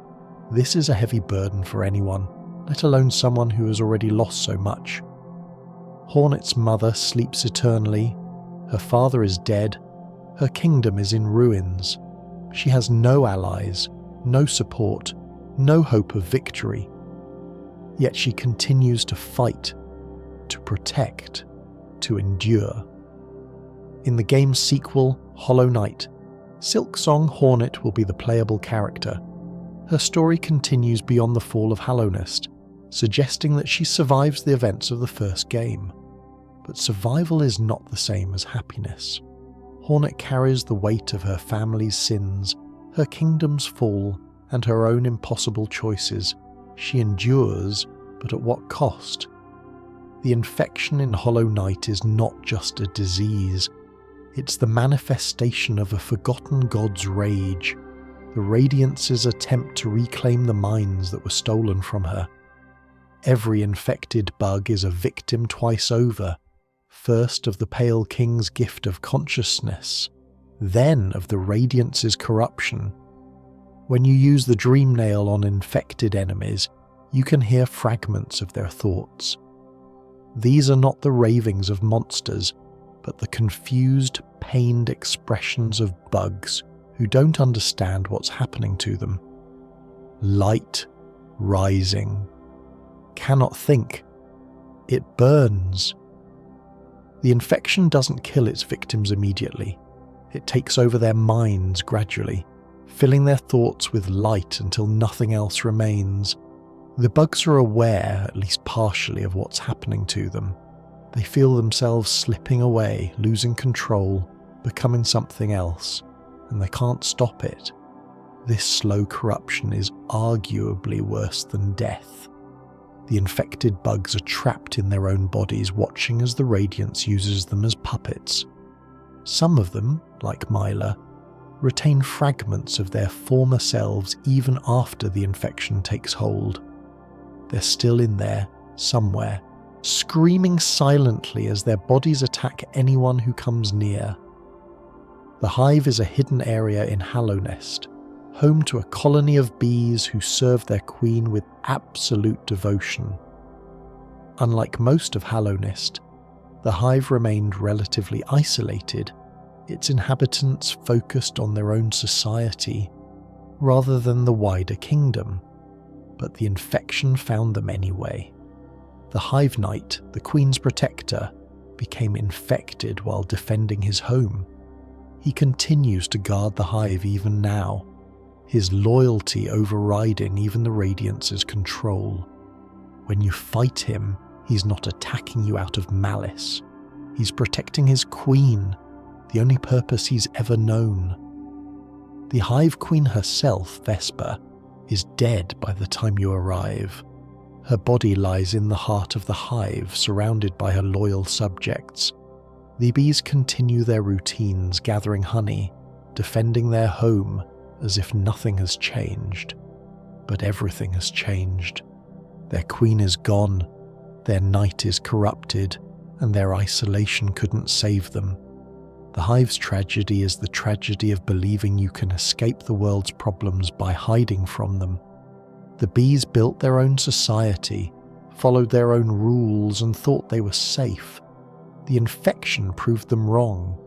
This is a heavy burden for anyone, let alone someone who has already lost so much. Hornet's mother sleeps eternally, her father is dead, her kingdom is in ruins. She has no allies, no support, no hope of victory. Yet she continues to fight, to protect, to endure. In the game's sequel, Hollow Knight, Silksong Hornet will be the playable character. Her story continues beyond the fall of Hallownest, suggesting that she survives the events of the first game. But survival is not the same as happiness. Hornet carries the weight of her family's sins, her kingdom's fall, and her own impossible choices. She endures, but at what cost? The infection in Hollow Knight is not just a disease. It's the manifestation of a forgotten god's rage. the Radiance's attempt to reclaim the minds that were stolen from her. Every infected bug is a victim twice over, first of the Pale King's gift of consciousness, then of the Radiance's corruption. When you use the Dream Nail on infected enemies, you can hear fragments of their thoughts. These are not the ravings of monsters, but the confused, pained expressions of bugs who don't understand what's happening to them. Light, rising. Cannot think. It burns. The infection doesn't kill its victims immediately. It takes over their minds gradually, filling their thoughts with light until nothing else remains. The bugs are aware, at least partially, of what's happening to them. They feel themselves slipping away, losing control, becoming something else, and they can't stop it. This slow corruption is arguably worse than death. The infected bugs are trapped in their own bodies, watching as the Radiance uses them as puppets. Some of them, like Myla, retain fragments of their former selves even after the infection takes hold. They're still in there, somewhere, screaming silently as their bodies attack anyone who comes near. The hive is a hidden area in Hallownest, home to a colony of bees who serve their queen with absolute devotion. Unlike most of Hallownest, the hive remained relatively isolated, its inhabitants focused on their own society, rather than the wider kingdom. But the infection found them anyway. The Hive Knight, the Queen's protector, became infected while defending his home. He continues to guard the hive even now, his loyalty overriding even the Radiance's control. When you fight him, he's not attacking you out of malice. He's protecting his queen, the only purpose he's ever known. The Hive Queen herself, Vesper, is dead by the time you arrive. Her body lies in the heart of the hive, surrounded by her loyal subjects. The bees continue their routines, gathering honey, defending their home as if nothing has changed. But everything has changed. Their queen is gone, their night is corrupted, and their isolation couldn't save them. The hive's tragedy is the tragedy of believing you can escape the world's problems by hiding from them. The bees built their own society, followed their own rules, and thought they were safe. The infection proved them wrong.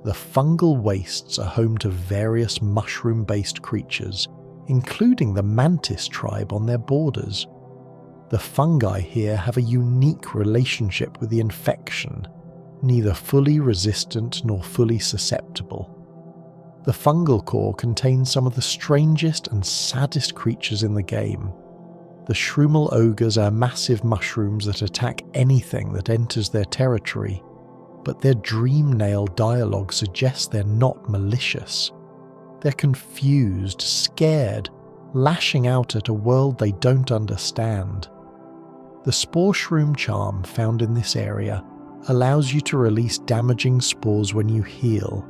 The fungal wastes are home to various mushroom-based creatures, including the mantis tribe on their borders. The fungi here have a unique relationship with the infection, neither fully resistant nor fully susceptible. The fungal core contains some of the strangest and saddest creatures in the game. The Shroomal ogres are massive mushrooms that attack anything that enters their territory, but their dream nail dialogue suggests they're not malicious. They're confused, scared, lashing out at a world they don't understand. The Spore Shroom charm found in this area allows you to release damaging spores when you heal.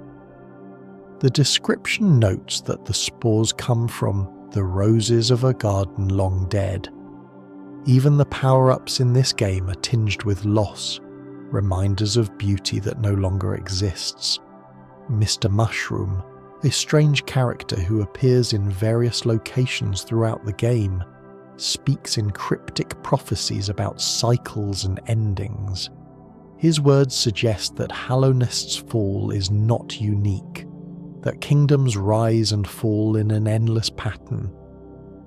The description notes that the spores come from the roses of a garden long dead. Even the power-ups in this game are tinged with loss, reminders of beauty that no longer exists. Mr. Mushroom, a strange character who appears in various locations throughout the game, speaks in cryptic prophecies about cycles and endings. His words suggest that Hallownest's fall is not unique, that kingdoms rise and fall in an endless pattern.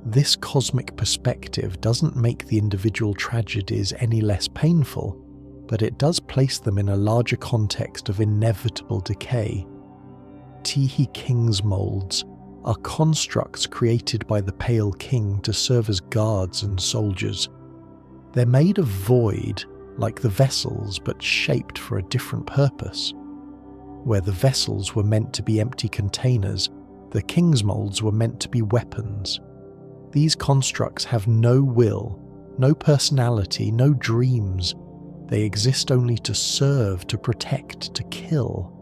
This cosmic perspective doesn't make the individual tragedies any less painful, but it does place them in a larger context of inevitable decay. Teehee King's molds are constructs created by the Pale King to serve as guards and soldiers. They're made of void, like the vessels, but shaped for a different purpose. Where the vessels were meant to be empty containers, the King's molds were meant to be weapons. These constructs have no will, no personality, no dreams. They exist only to serve, to protect, to kill.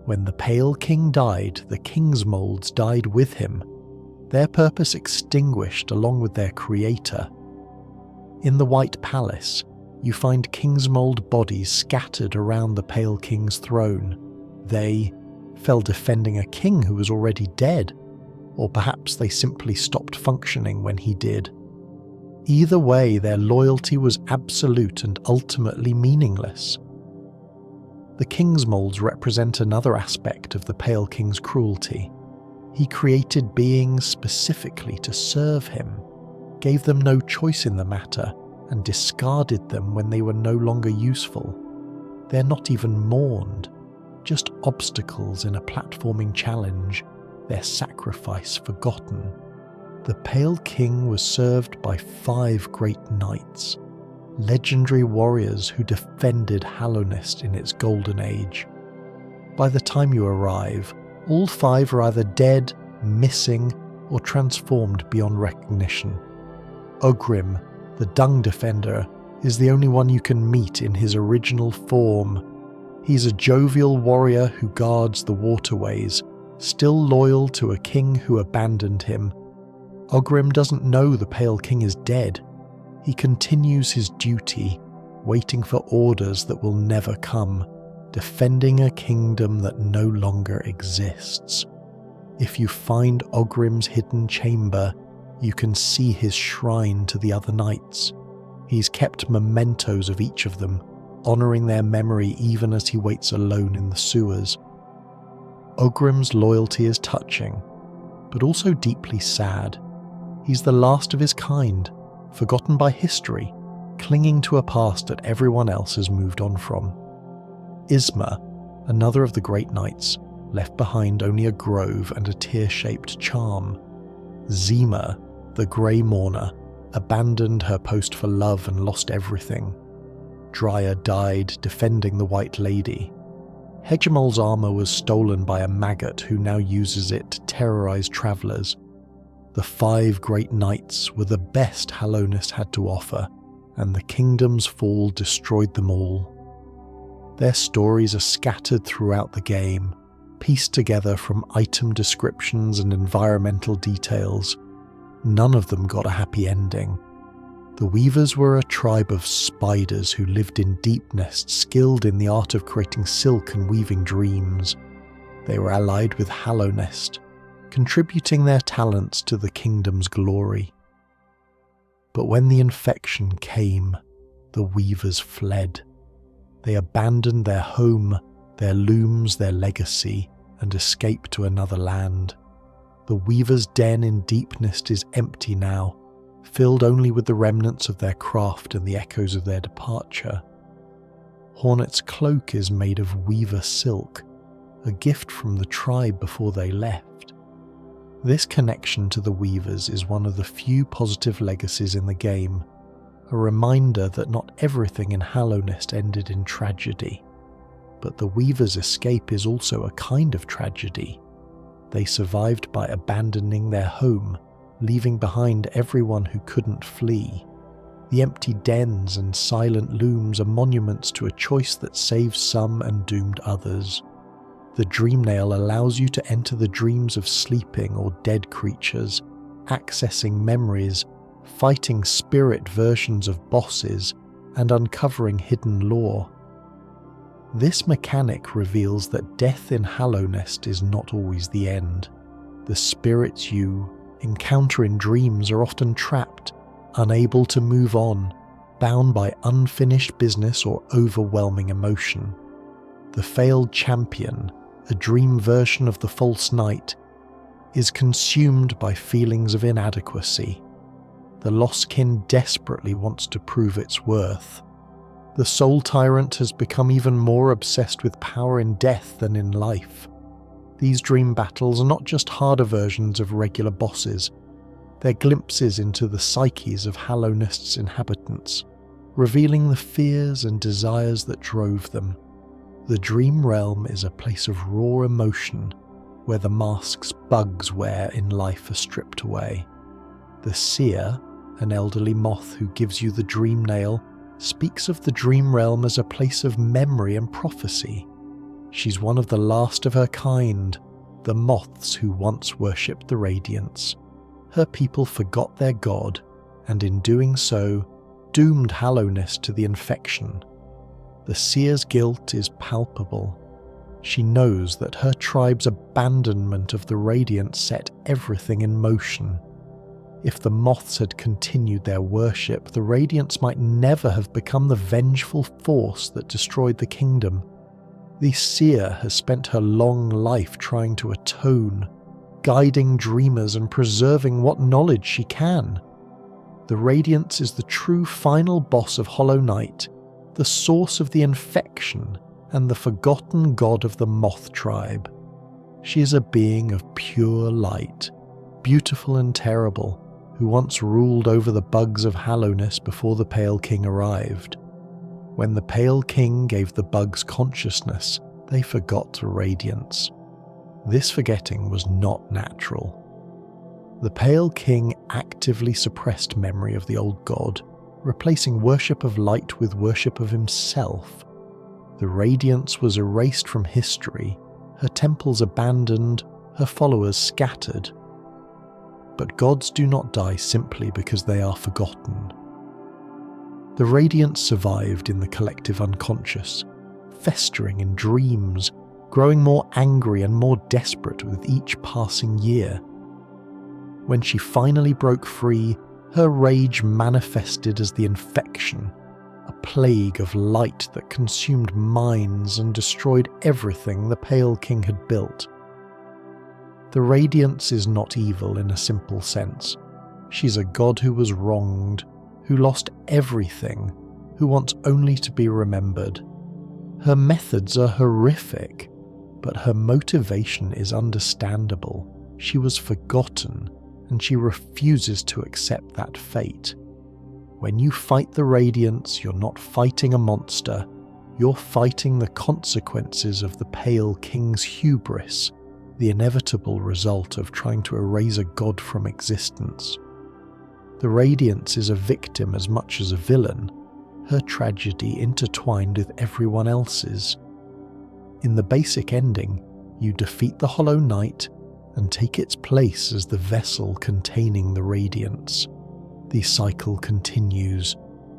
When the Pale King died, the King's Molds died with him, their purpose extinguished along with their creator. In the White Palace, you find King's Mold bodies scattered around the Pale King's throne. They fell defending a king who was already dead, or perhaps they simply stopped functioning when he did. Either way, their loyalty was absolute and ultimately meaningless. The King's Molds represent another aspect of the Pale King's cruelty. He created beings specifically to serve him, gave them no choice in the matter, and discarded them when they were no longer useful. They're not even mourned, just obstacles in a platforming challenge, their sacrifice forgotten. The Pale King was served by 5 great knights, legendary warriors who defended Hallownest in its golden age. By the time you arrive, all 5 are either dead, missing, or transformed beyond recognition. Grimm, the Dung Defender, is the only one you can meet in his original form. He's a jovial warrior who guards the waterways, still loyal to a king who abandoned him. Grimm doesn't know the Pale King is dead. He continues his duty, waiting for orders that will never come, defending a kingdom that no longer exists. If you find Grimm's hidden chamber, you can see his shrine to the other knights. He's kept mementos of each of them, honouring their memory even as he waits alone in the sewers. Grimm's loyalty is touching, but also deeply sad. He's the last of his kind, forgotten by history, clinging to a past that everyone else has moved on from. Isma, another of the great knights, left behind only a grove and a tear-shaped charm. Zima, the Grey Mourner, abandoned her post for love and lost everything. Drya died defending the White Lady. Hegemon's armour was stolen by a maggot who now uses it to terrorise travellers. The 5 great knights were the best Hallownest had to offer, and the kingdom's fall destroyed them all. Their stories are scattered throughout the game, pieced together from item descriptions and environmental details. None of them got a happy ending. The Weavers were a tribe of spiders who lived in Deepnest, skilled in the art of creating silk and weaving dreams. They were allied with Hallownest, contributing their talents to the kingdom's glory. But when the infection came, the Weavers fled. They abandoned their home, their looms, their legacy, and escaped to another land. The Weaver's den in Deepnest is empty now, filled only with the remnants of their craft and the echoes of their departure. Hornet's cloak is made of Weaver silk, a gift from the tribe before they left. This connection to the Weavers is one of the few positive legacies in the game, a reminder that not everything in Hallownest ended in tragedy. But the Weavers' escape is also a kind of tragedy. They survived by abandoning their home, leaving behind everyone who couldn't flee. The empty dens and silent looms are monuments to a choice that saved some and doomed others. The Dreamnail allows you to enter the dreams of sleeping or dead creatures, accessing memories, fighting spirit versions of bosses, and uncovering hidden lore. This mechanic reveals that death in Hallownest is not always the end. The spirits you encounter in dreams are often trapped, unable to move on, bound by unfinished business or overwhelming emotion. The failed champion, a dream version of the false knight, is consumed by feelings of inadequacy. The lost kin desperately wants to prove its worth. The soul tyrant has become even more obsessed with power in death than in life. These dream battles are not just harder versions of regular bosses, they're glimpses into the psyches of Hallownest's inhabitants, revealing the fears and desires that drove them. The dream realm is a place of raw emotion, where the masks bugs wear in life are stripped away. The seer, an elderly moth who gives you the dream nail, speaks of the dream realm as a place of memory and prophecy. She's one of the last of her kind, the moths who once worshipped the Radiance. Her people forgot their god, and in doing so, doomed Hallownest to the infection. The seer's guilt is palpable. She knows that her tribe's abandonment of the Radiance set everything in motion. If the moths had continued their worship, the Radiance might never have become the vengeful force that destroyed the kingdom. The seer has spent her long life trying to atone, guiding dreamers and preserving what knowledge she can. The Radiance is the true final boss of Hollow Knight, the source of the infection and the forgotten god of the Moth tribe. She is a being of pure light, beautiful and terrible, who once ruled over the bugs of Hallownest before the Pale King arrived. When the Pale King gave the bugs consciousness, they forgot the Radiance. This forgetting was not natural. The Pale King actively suppressed memory of the old god, replacing worship of light with worship of himself. The Radiance was erased from history, her temples abandoned, her followers scattered. But gods do not die simply because they are forgotten. The Radiance survived in the collective unconscious, festering in dreams, growing more angry and more desperate with each passing year. When she finally broke free, her rage manifested as the infection, a plague of light that consumed minds and destroyed everything the Pale King had built. The Radiance is not evil in a simple sense. She's a god who was wronged, who lost everything, who wants only to be remembered. Her methods are horrific, but her motivation is understandable. She was forgotten, and she refuses to accept that fate. When you fight the Radiance, you're not fighting a monster, you're fighting the consequences of the Pale King's hubris, the inevitable result of trying to erase a god from existence. The Radiance is a victim as much as a villain, her tragedy intertwined with everyone else's. In the basic ending, you defeat the Hollow Knight and take its place as the vessel containing the Radiance. The cycle continues.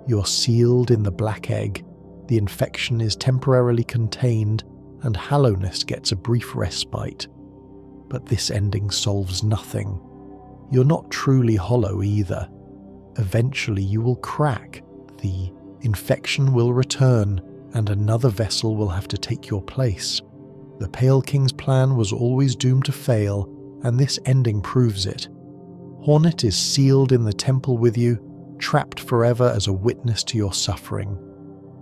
You're sealed in the black egg, the infection is temporarily contained, and Hallownest gets a brief respite. But this ending solves nothing. You're not truly hollow either. Eventually you will crack, the infection will return, and another vessel will have to take your place. The Pale King's plan was always doomed to fail, and this ending proves it. Hornet is sealed in the temple with you, trapped forever as a witness to your suffering.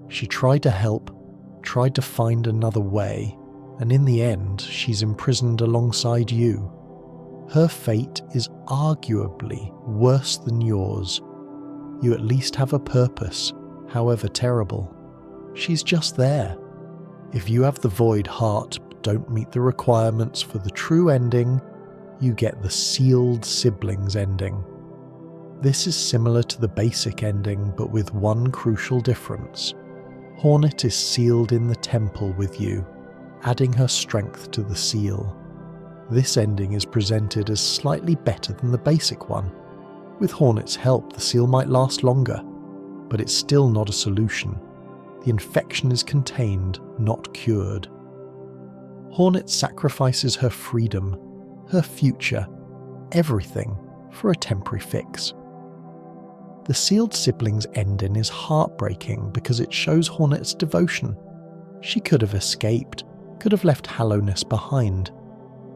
She tried to help, tried to find another way, and in the end she's imprisoned alongside you. Her fate is arguably worse than yours. You at least have a purpose, however terrible. She's just there. If you have the Void Heart but don't meet the requirements for the true ending, you get the sealed siblings ending. This is similar to the basic ending, but with one crucial difference. Hornet is sealed in the temple with you, adding her strength to the seal. This ending is presented as slightly better than the basic one. With Hornet's help, the seal might last longer, but it's still not a solution. The infection is contained, not cured. Hornet sacrifices her freedom, her future, everything, for a temporary fix. The sealed siblings ending is heartbreaking because it shows Hornet's devotion. She could have escaped, could have left Hallownest behind.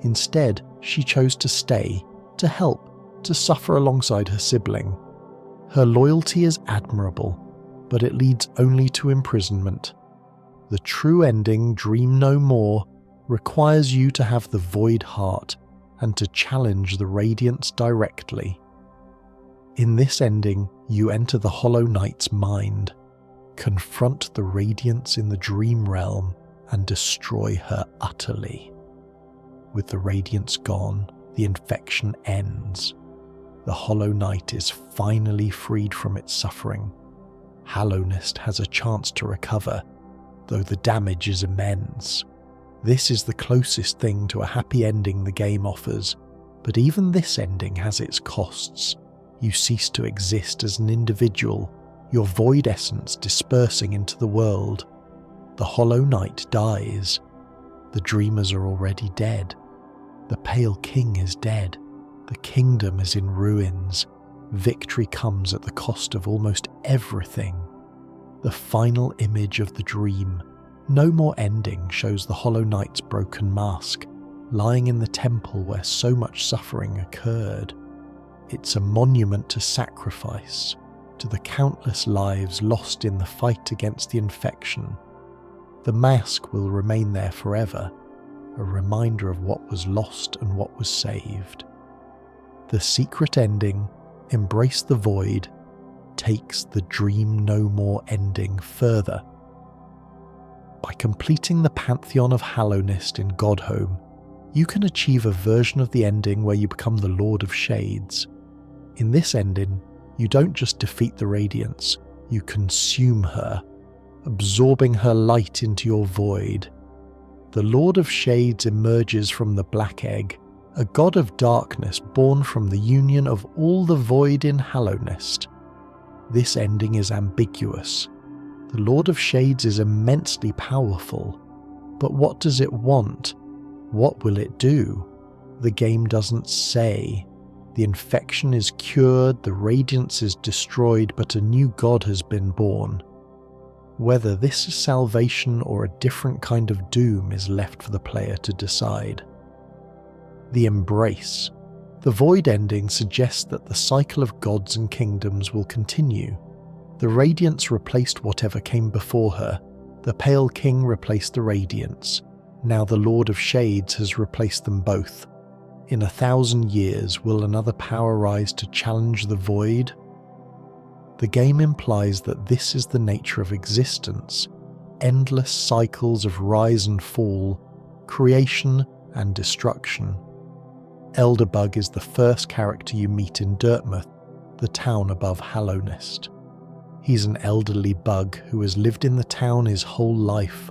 Instead, she chose to stay, to help, to suffer alongside her sibling. Her loyalty is admirable, but it leads only to imprisonment. The true ending, Dream No More, requires you to have the Void Heart and to challenge the Radiance directly. In this ending, you enter the Hollow Knight's mind, confront the Radiance in the Dream Realm, and destroy her utterly. With the Radiance gone, the infection ends. The Hollow Knight is finally freed from its suffering. Hallownest has a chance to recover, though the damage is immense. This is the closest thing to a happy ending the game offers, but even this ending has its costs. You cease to exist as an individual, your void essence dispersing into the world. The Hollow Knight dies. The dreamers are already dead. The Pale King is dead. The kingdom is in ruins. Victory comes at the cost of almost everything. The final image of the dream, no more ending, shows the Hollow Knight's broken mask, lying in the temple where so much suffering occurred. It's a monument to sacrifice, to the countless lives lost in the fight against the infection. The mask will remain there forever, a reminder of what was lost and what was saved. The secret ending, Embrace the Void, takes the dream no more ending further. By completing the Pantheon of Hallownest in Godhome, you can achieve a version of the ending where you become the Lord of Shades. In this ending, you don't just defeat the Radiance, you consume her, absorbing her light into your void. The Lord of Shades emerges from the Black Egg, a god of darkness born from the union of all the void in Hallownest. This ending is ambiguous. The Lord of Shades is immensely powerful, but what does it want? What will it do? The game doesn't say. The infection is cured, the Radiance is destroyed, but a new god has been born. Whether this is salvation or a different kind of doom is left for the player to decide. The Embrace. The Void ending suggests that the cycle of gods and kingdoms will continue. The Radiance replaced whatever came before her. The Pale King replaced the Radiance. Now the Lord of Shades has replaced them both. In 1,000 years, will another power rise to challenge the Void? The game implies that this is the nature of existence, endless cycles of rise and fall, creation and destruction. Elderbug is the first character you meet in Deepnest, the town above Hallownest. He's an elderly bug who has lived in the town his whole life,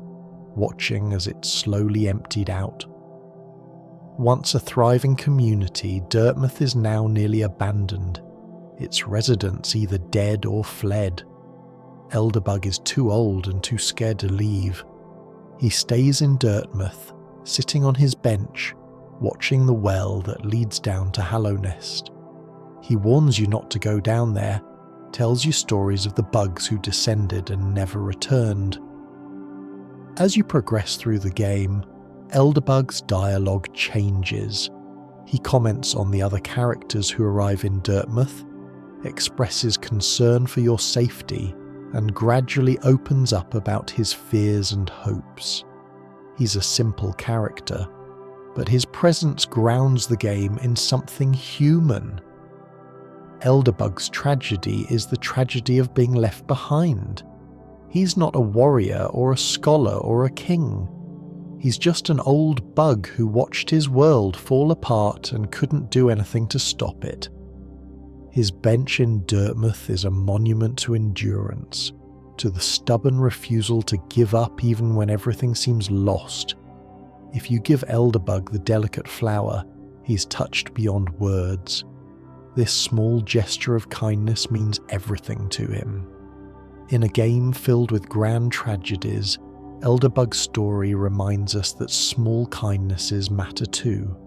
watching as it slowly emptied out. Once a thriving community, Deepnest is now nearly abandoned, its residents either dead or fled. Elderbug is too old and too scared to leave. He stays in Deepnest, sitting on his bench, watching the well that leads down to Hallownest. He warns you not to go down there, tells you stories of the bugs who descended and never returned. As you progress through the game, Elderbug's dialogue changes. He comments on the other characters who arrive in Deepnest, expresses concern for your safety, and gradually opens up about his fears and hopes. He's a simple character, but his presence grounds the game in something human. Elderbug's tragedy is the tragedy of being left behind. He's not a warrior or a scholar or a king. He's just an old bug who watched his world fall apart and couldn't do anything to stop it. His bench in Deepnest is a monument to endurance, to the stubborn refusal to give up even when everything seems lost. If you give Elderbug the delicate flower, he's touched beyond words. This small gesture of kindness means everything to him. In a game filled with grand tragedies, Elderbug's story reminds us that small kindnesses matter too.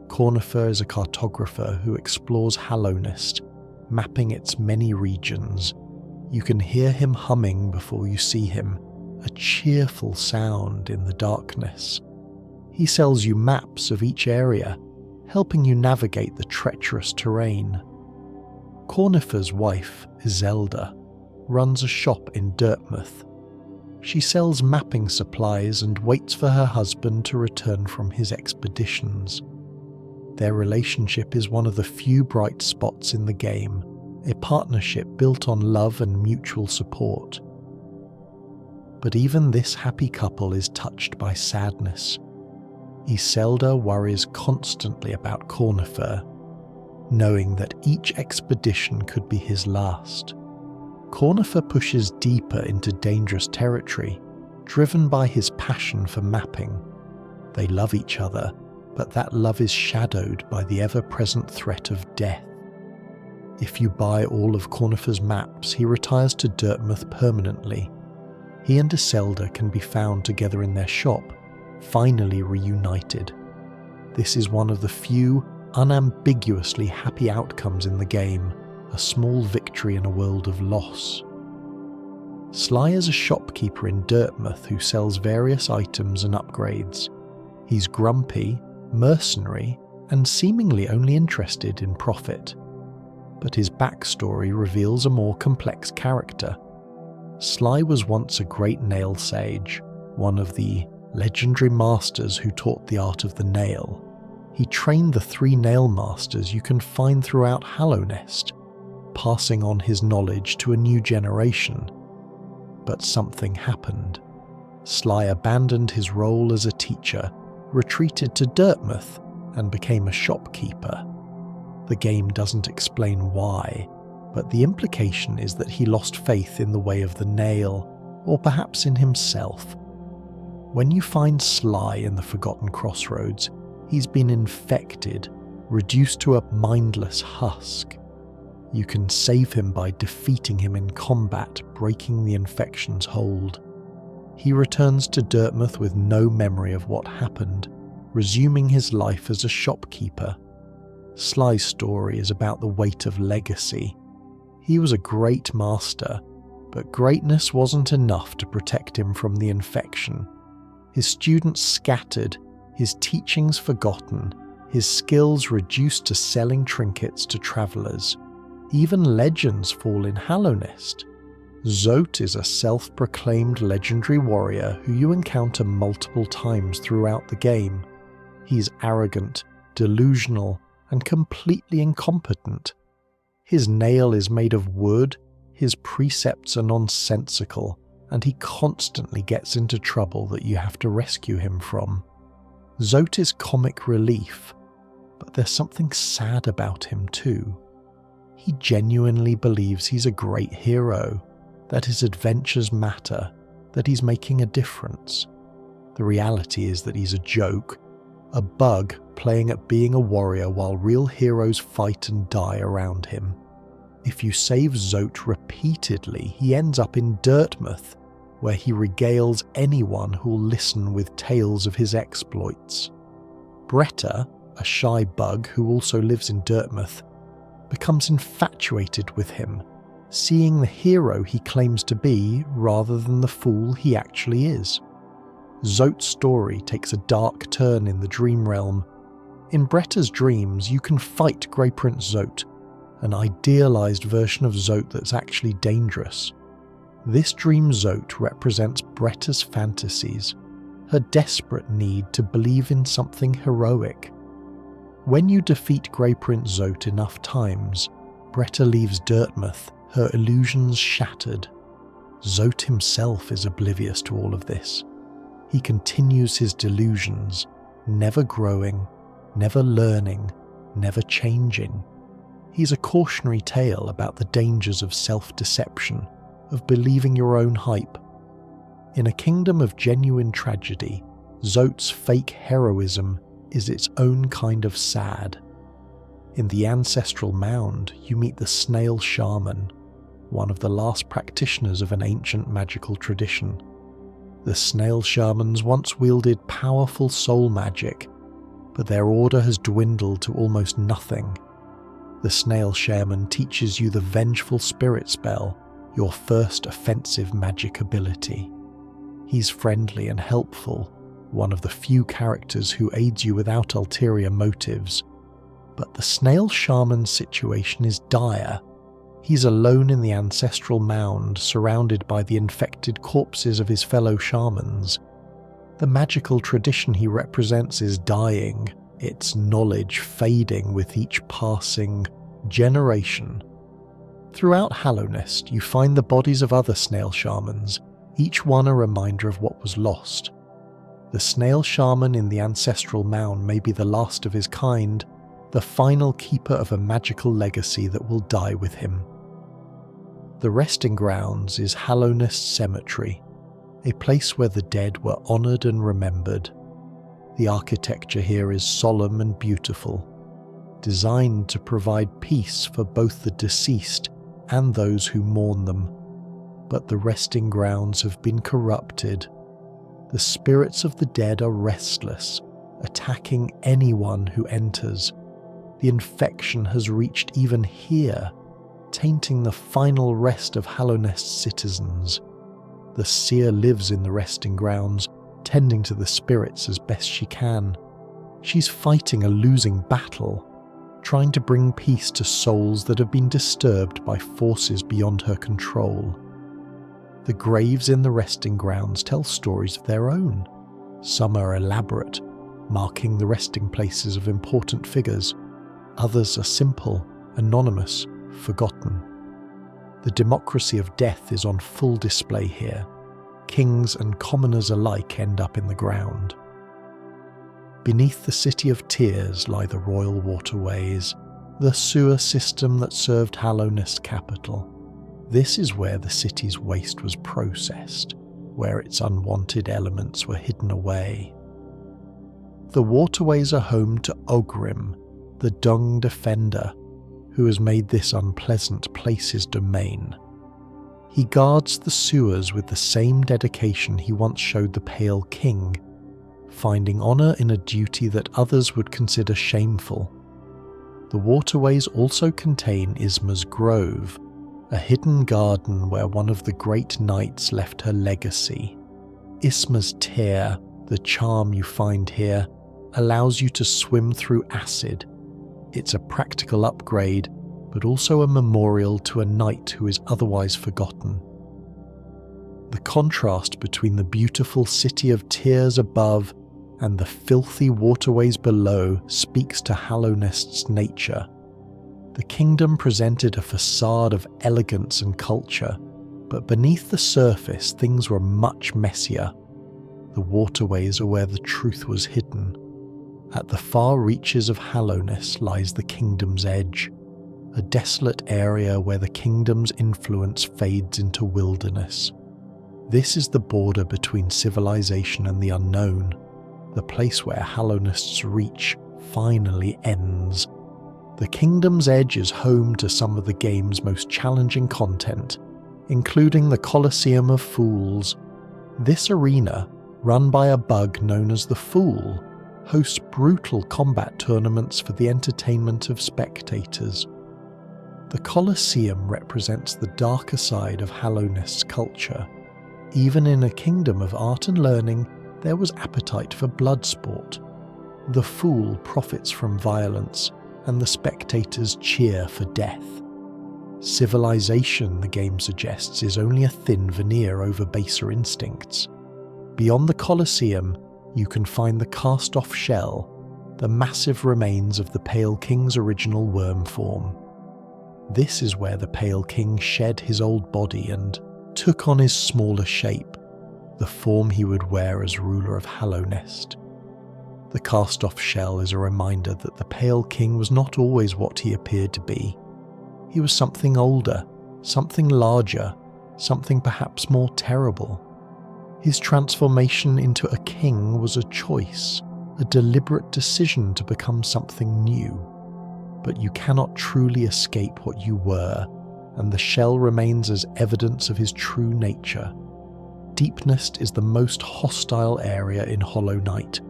Cornifer is a cartographer who explores Hallownest, mapping its many regions. You can hear him humming before you see him, a cheerful sound in the darkness. He sells you maps of each area, helping you navigate the treacherous terrain. Cornifer's wife, Iselda, runs a shop in Deepnest. She sells mapping supplies and waits for her husband to return from his expeditions. Their relationship is one of the few bright spots in the game, a partnership built on love and mutual support. But even this happy couple is touched by sadness. Iselda worries constantly about Cornifer, knowing that each expedition could be his last. Cornifer pushes deeper into dangerous territory, driven by his passion for mapping. They love each other, but that love is shadowed by the ever-present threat of death. If you buy all of Cornifer's maps, he retires to Dirtmouth permanently. He and Iselda can be found together in their shop, finally reunited. This is one of the few unambiguously happy outcomes in the game, a small victory in a world of loss. Sly is a shopkeeper in Dirtmouth who sells various items and upgrades. He's grumpy, mercenary, and seemingly only interested in profit. But his backstory reveals a more complex character. Sly was once a great nail sage, one of the legendary masters who taught the art of the nail. He trained the 3 nail masters you can find throughout Hallownest, passing on his knowledge to a new generation. But something happened. Sly abandoned his role as a teacher, retreated to Dirtmouth, and became a shopkeeper. The game doesn't explain why, but the implication is that he lost faith in the way of the nail, or perhaps in himself. When you find Sly in the Forgotten Crossroads, he's been infected, reduced to a mindless husk. You can save him by defeating him in combat, breaking the infection's hold. He returns to Dirtmouth with no memory of what happened, resuming his life as a shopkeeper. Sly's story is about the weight of legacy. He was a great master, but greatness wasn't enough to protect him from the infection. His students scattered, his teachings forgotten, his skills reduced to selling trinkets to travellers. Even legends fall in Hallownest. Zote is a self-proclaimed legendary warrior who you encounter multiple times throughout the game. He's arrogant, delusional, and completely incompetent. His nail is made of wood, his precepts are nonsensical, and he constantly gets into trouble that you have to rescue him from. Zote is comic relief, but there's something sad about him too. He genuinely believes he's a great hero, that his adventures matter, that he's making a difference. The reality is that he's a joke, a bug playing at being a warrior while real heroes fight and die around him. If you save Zote repeatedly, he ends up in Dirtmouth, where he regales anyone who'll listen with tales of his exploits. Bretta, a shy bug who also lives in Dirtmouth, becomes infatuated with him, seeing the hero he claims to be rather than the fool he actually is. Zote's story takes a dark turn in the dream realm. In Bretta's dreams, you can fight Grey Prince Zote, an idealized version of Zote that's actually dangerous. This dream Zote represents Bretta's fantasies, her desperate need to believe in something heroic. When you defeat Grey Prince Zote enough times, Bretta leaves Dirtmouth, her illusions shattered. Zote himself is oblivious to all of this. He continues his delusions, never growing, never learning, never changing. He's a cautionary tale about the dangers of self-deception, of believing your own hype. In a kingdom of genuine tragedy, Zote's fake heroism is its own kind of sad. In the ancestral mound, you meet the Snail Shaman, one of the last practitioners of an ancient magical tradition. The Snail Shamans once wielded powerful soul magic, but their order has dwindled to almost nothing. The Snail Shaman teaches you the Vengeful Spirit spell, your first offensive magic ability. He's friendly and helpful, one of the few characters who aids you without ulterior motives. But the Snail Shaman's situation is dire. He's alone in the ancestral mound, surrounded by the infected corpses of his fellow shamans. The magical tradition he represents is dying, its knowledge fading with each passing generation. Throughout Hallownest, you find the bodies of other snail shamans, each one a reminder of what was lost. The snail shaman in the ancestral mound may be the last of his kind, the final keeper of a magical legacy that will die with him. The resting grounds is Hallownest Cemetery, a place where the dead were honoured and remembered. The architecture here is solemn and beautiful, designed to provide peace for both the deceased and those who mourn them. But the resting grounds have been corrupted. The spirits of the dead are restless, attacking anyone who enters. The infection has reached even here, tainting the final rest of Hallownest's citizens. The seer lives in the resting grounds, tending to the spirits as best she can. She's fighting a losing battle, trying to bring peace to souls that have been disturbed by forces beyond her control. The graves in the resting grounds tell stories of their own. Some are elaborate, marking the resting places of important figures. Others are simple, anonymous, forgotten. The democracy of death is on full display here. Kings and commoners alike end up in the ground. Beneath the City of Tears lie the royal waterways, the sewer system that served Hallownest capital. This is where the city's waste was processed, where its unwanted elements were hidden away. The waterways are home to Grimm, the dung defender, who has made this unpleasant place his domain. He guards the sewers with the same dedication he once showed the Pale King, finding honour in a duty that others would consider shameful. The waterways also contain Isma's Grove, a hidden garden where one of the great knights left her legacy. Isma's Tear, the charm you find here, allows you to swim through acid. It's a practical upgrade, but also a memorial to a knight who is otherwise forgotten. The contrast between the beautiful City of Tears above and the filthy waterways below speaks to Hallownest's nature. The kingdom presented a facade of elegance and culture, but beneath the surface things were much messier. The waterways are where the truth was hidden. At the far reaches of Hallownest lies the kingdom's edge, a desolate area where the kingdom's influence fades into wilderness. This is the border between civilization and the unknown, the place where Hallownest's reach finally ends. The Kingdom's Edge is home to some of the game's most challenging content, including the Colosseum of Fools. This arena, run by a bug known as the Fool, hosts brutal combat tournaments for the entertainment of spectators. The Colosseum represents the darker side of Hallownest's culture. Even in a kingdom of art and learning, there was appetite for blood sport. The Fool profits from violence, and the spectators cheer for death. Civilization, the game suggests, is only a thin veneer over baser instincts. Beyond the Colosseum, you can find the cast-off shell, the massive remains of the Pale King's original worm form. This is where the Pale King shed his old body and took on his smaller shape, the form he would wear as ruler of Hallownest. The cast-off shell is a reminder that the Pale King was not always what he appeared to be. He was something older, something larger, something perhaps more terrible. His transformation into a king was a choice, a deliberate decision to become something new. But you cannot truly escape what you were, and the shell remains as evidence of his true nature. Deepnest is the most hostile area in Hollow Knight,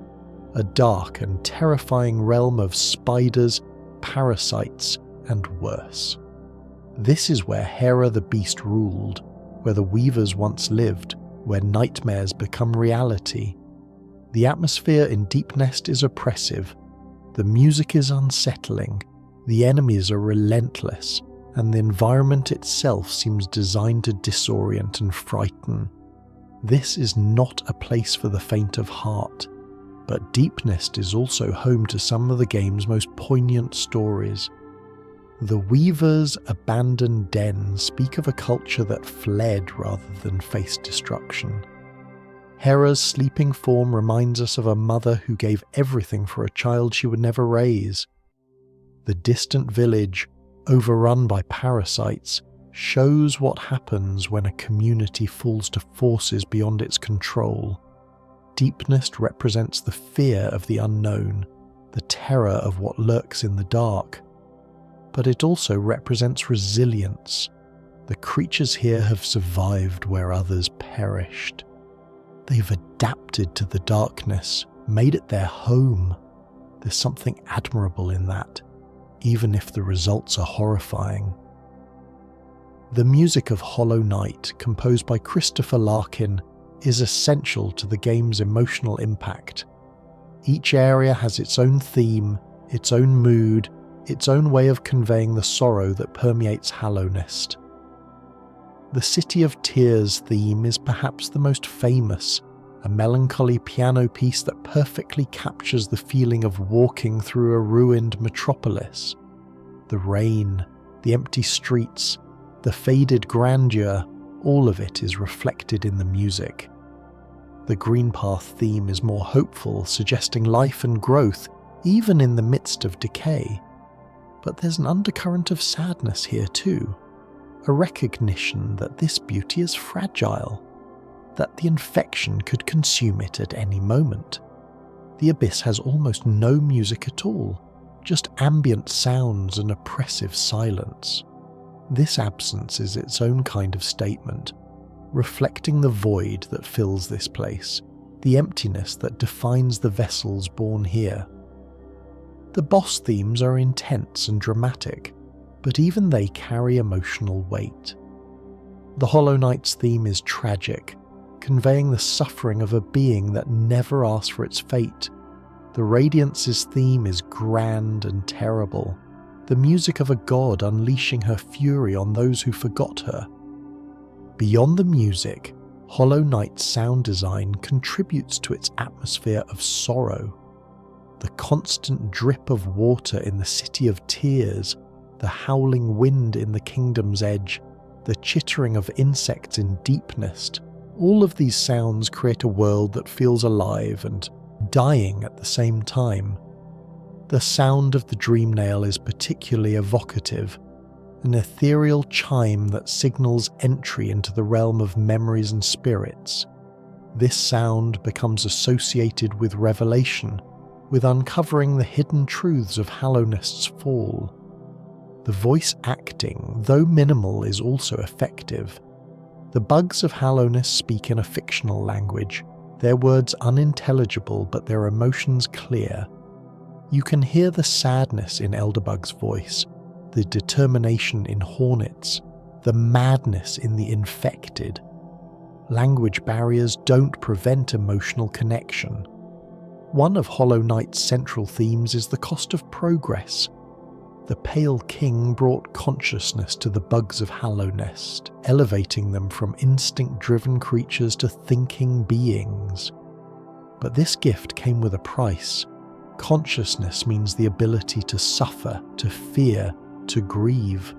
a dark and terrifying realm of spiders, parasites, and worse. This is where Hera the Beast ruled, where the Weavers once lived, where nightmares become reality. The atmosphere in Deepnest is oppressive, the music is unsettling, the enemies are relentless, and the environment itself seems designed to disorient and frighten. This is not a place for the faint of heart, but Deepnest is also home to some of the game's most poignant stories. The Weavers' abandoned den speak of a culture that fled rather than faced destruction. Hera's sleeping form reminds us of a mother who gave everything for a child she would never raise. The distant village, overrun by parasites, shows what happens when a community falls to forces beyond its control. Deepnest represents the fear of the unknown, the terror of what lurks in the dark. But it also represents resilience. The creatures here have survived where others perished. They've adapted to the darkness, made it their home. There's something admirable in that, even if the results are horrifying. The music of Hollow Knight, composed by Christopher Larkin, is essential to the game's emotional impact. Each area has its own theme, its own mood, its own way of conveying the sorrow that permeates Hallownest. The City of Tears theme is perhaps the most famous, a melancholy piano piece that perfectly captures the feeling of walking through a ruined metropolis. The rain, the empty streets, the faded grandeur, all of it is reflected in the music. The Green Path theme is more hopeful, suggesting life and growth, even in the midst of decay. But there's an undercurrent of sadness here too, a recognition that this beauty is fragile, that the infection could consume it at any moment. The Abyss has almost no music at all, just ambient sounds and oppressive silence. This absence is its own kind of statement, reflecting the void that fills this place, the emptiness that defines the vessels born here. The boss themes are intense and dramatic, but even they carry emotional weight. The Hollow Knight's theme is tragic, conveying the suffering of a being that never asked for its fate. The Radiance's theme is grand and terrible, the music of a god unleashing her fury on those who forgot her. Beyond the music, Hollow Knight's sound design contributes to its atmosphere of sorrow. The constant drip of water in the City of Tears, the howling wind in the Kingdom's Edge, the chittering of insects in Deepnest, all of these sounds create a world that feels alive and dying at the same time. The sound of the dream nail is particularly evocative, an ethereal chime that signals entry into the realm of memories and spirits. This sound becomes associated with revelation, with uncovering the hidden truths of Hallownest's fall. The voice acting, though minimal, is also effective. The bugs of Hallownest speak in a fictional language, their words unintelligible but their emotions clear. You can hear the sadness in Elderbug's voice, the determination in Hornet's, the madness in the infected. Language barriers don't prevent emotional connection. One of Hollow Knight's central themes is the cost of progress. The Pale King brought consciousness to the bugs of Hallownest, elevating them from instinct-driven creatures to thinking beings. But this gift came with a price. Consciousness means the ability to suffer, to fear, to grieve.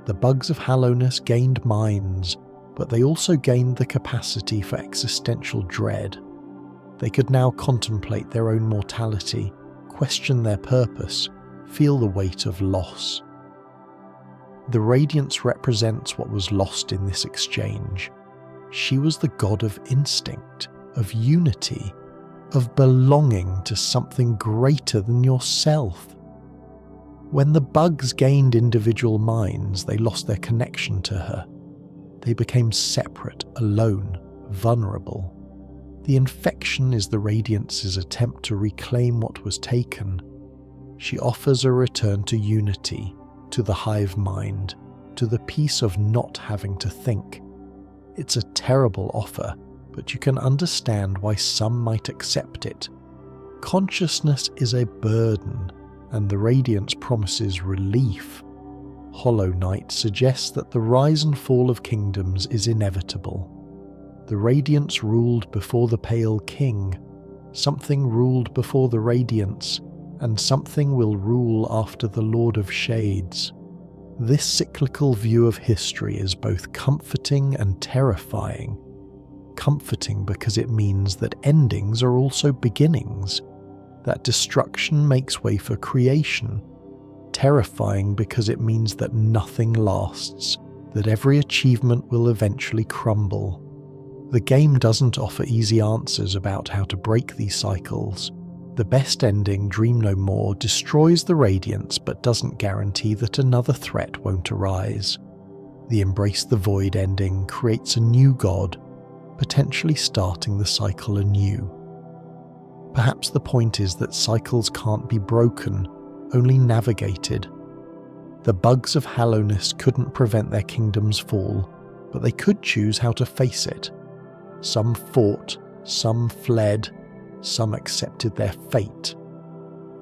The bugs of Hallownest gained minds, but they also gained the capacity for existential dread. They could now contemplate their own mortality, question their purpose, feel the weight of loss. The Radiance represents what was lost in this exchange. She was the god of instinct, of unity, of belonging to something greater than yourself. When the bugs gained individual minds, they lost their connection to her. They became separate, alone, vulnerable. The infection is the Radiance's attempt to reclaim what was taken. She offers a return to unity, to the hive mind, to the peace of not having to think. It's a terrible offer, but you can understand why some might accept it. Consciousness is a burden, and the Radiance promises relief. Hollow Knight suggests that the rise and fall of kingdoms is inevitable. The Radiance ruled before the Pale King, something ruled before the Radiance, and something will rule after the Lord of Shades. This cyclical view of history is both comforting and terrifying. Comforting because it means that endings are also beginnings, that destruction makes way for creation. Terrifying because it means that nothing lasts, that every achievement will eventually crumble. The game doesn't offer easy answers about how to break these cycles. The best ending, Dream No More, destroys the Radiance but doesn't guarantee that another threat won't arise. The Embrace the Void ending creates a new god, potentially starting the cycle anew. Perhaps the point is that cycles can't be broken, only navigated. The bugs of Hallownest couldn't prevent their kingdom's fall, but they could choose how to face it. Some fought, some fled, some accepted their fate.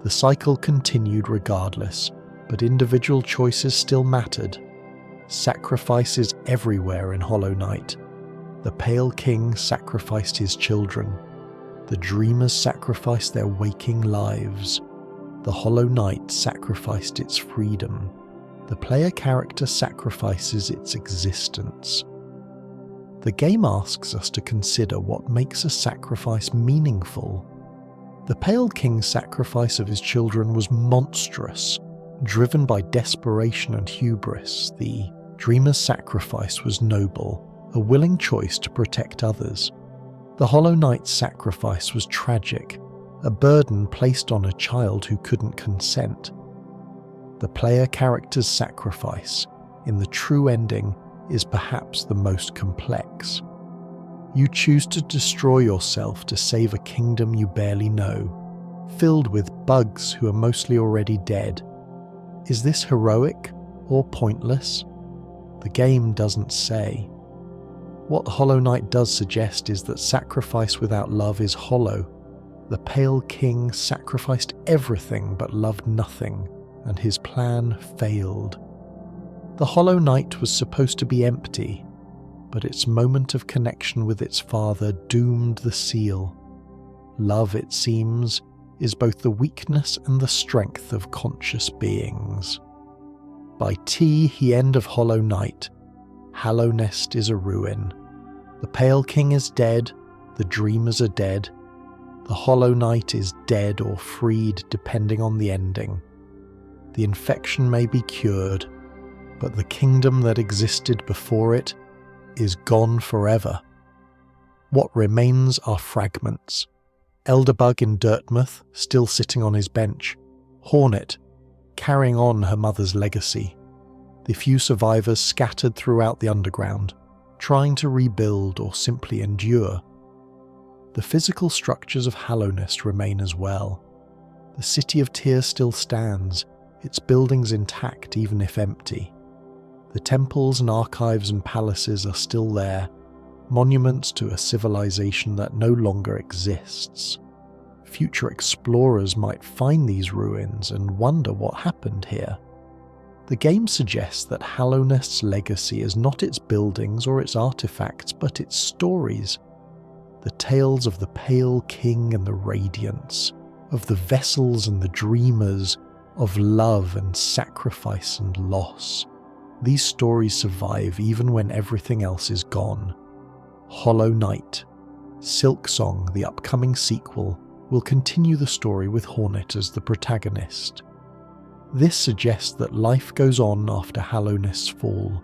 The cycle continued regardless, but individual choices still mattered. Sacrifices everywhere in Hollow Knight. The Pale King sacrificed his children. The Dreamers sacrificed their waking lives. The Hollow Knight sacrificed its freedom. The player character sacrifices its existence. The game asks us to consider what makes a sacrifice meaningful. The Pale King's sacrifice of his children was monstrous, driven by desperation and hubris. The Dreamer's sacrifice was noble, a willing choice to protect others. The Hollow Knight's sacrifice was tragic, a burden placed on a child who couldn't consent. The player character's sacrifice, in the true ending, is perhaps the most complex. You choose to destroy yourself to save a kingdom you barely know, filled with bugs who are mostly already dead. Is this heroic or pointless? The game doesn't say. What Hollow Knight does suggest is that sacrifice without love is hollow. The Pale King sacrificed everything but loved nothing, and his plan failed. The Hollow Knight was supposed to be empty, but its moment of connection with its father doomed the seal. Love, it seems, is both the weakness and the strength of conscious beings. By the end of Hollow Knight, Hallownest is a ruin. The Pale King is dead, the Dreamers are dead. The Hollow Knight is dead or freed depending on the ending. The infection may be cured, but the kingdom that existed before it is gone forever. What remains are fragments. Elderbug in Dirtmouth, still sitting on his bench. Hornet, carrying on her mother's legacy. The few survivors scattered throughout the underground, trying to rebuild or simply endure. The physical structures of Hallownest remain as well. The City of Tears still stands, its buildings intact even if empty. The temples and archives and palaces are still there, monuments to a civilization that no longer exists. Future explorers might find these ruins and wonder what happened here. The game suggests that Hallownest's legacy is not its buildings or its artifacts, but its stories. The tales of the Pale King and the Radiance, of the vessels and the dreamers, of love and sacrifice and loss. These stories survive even when everything else is gone. Hollow Knight. Silksong, the upcoming sequel, will continue the story with Hornet as the protagonist. This suggests that life goes on after Hallownest's fall,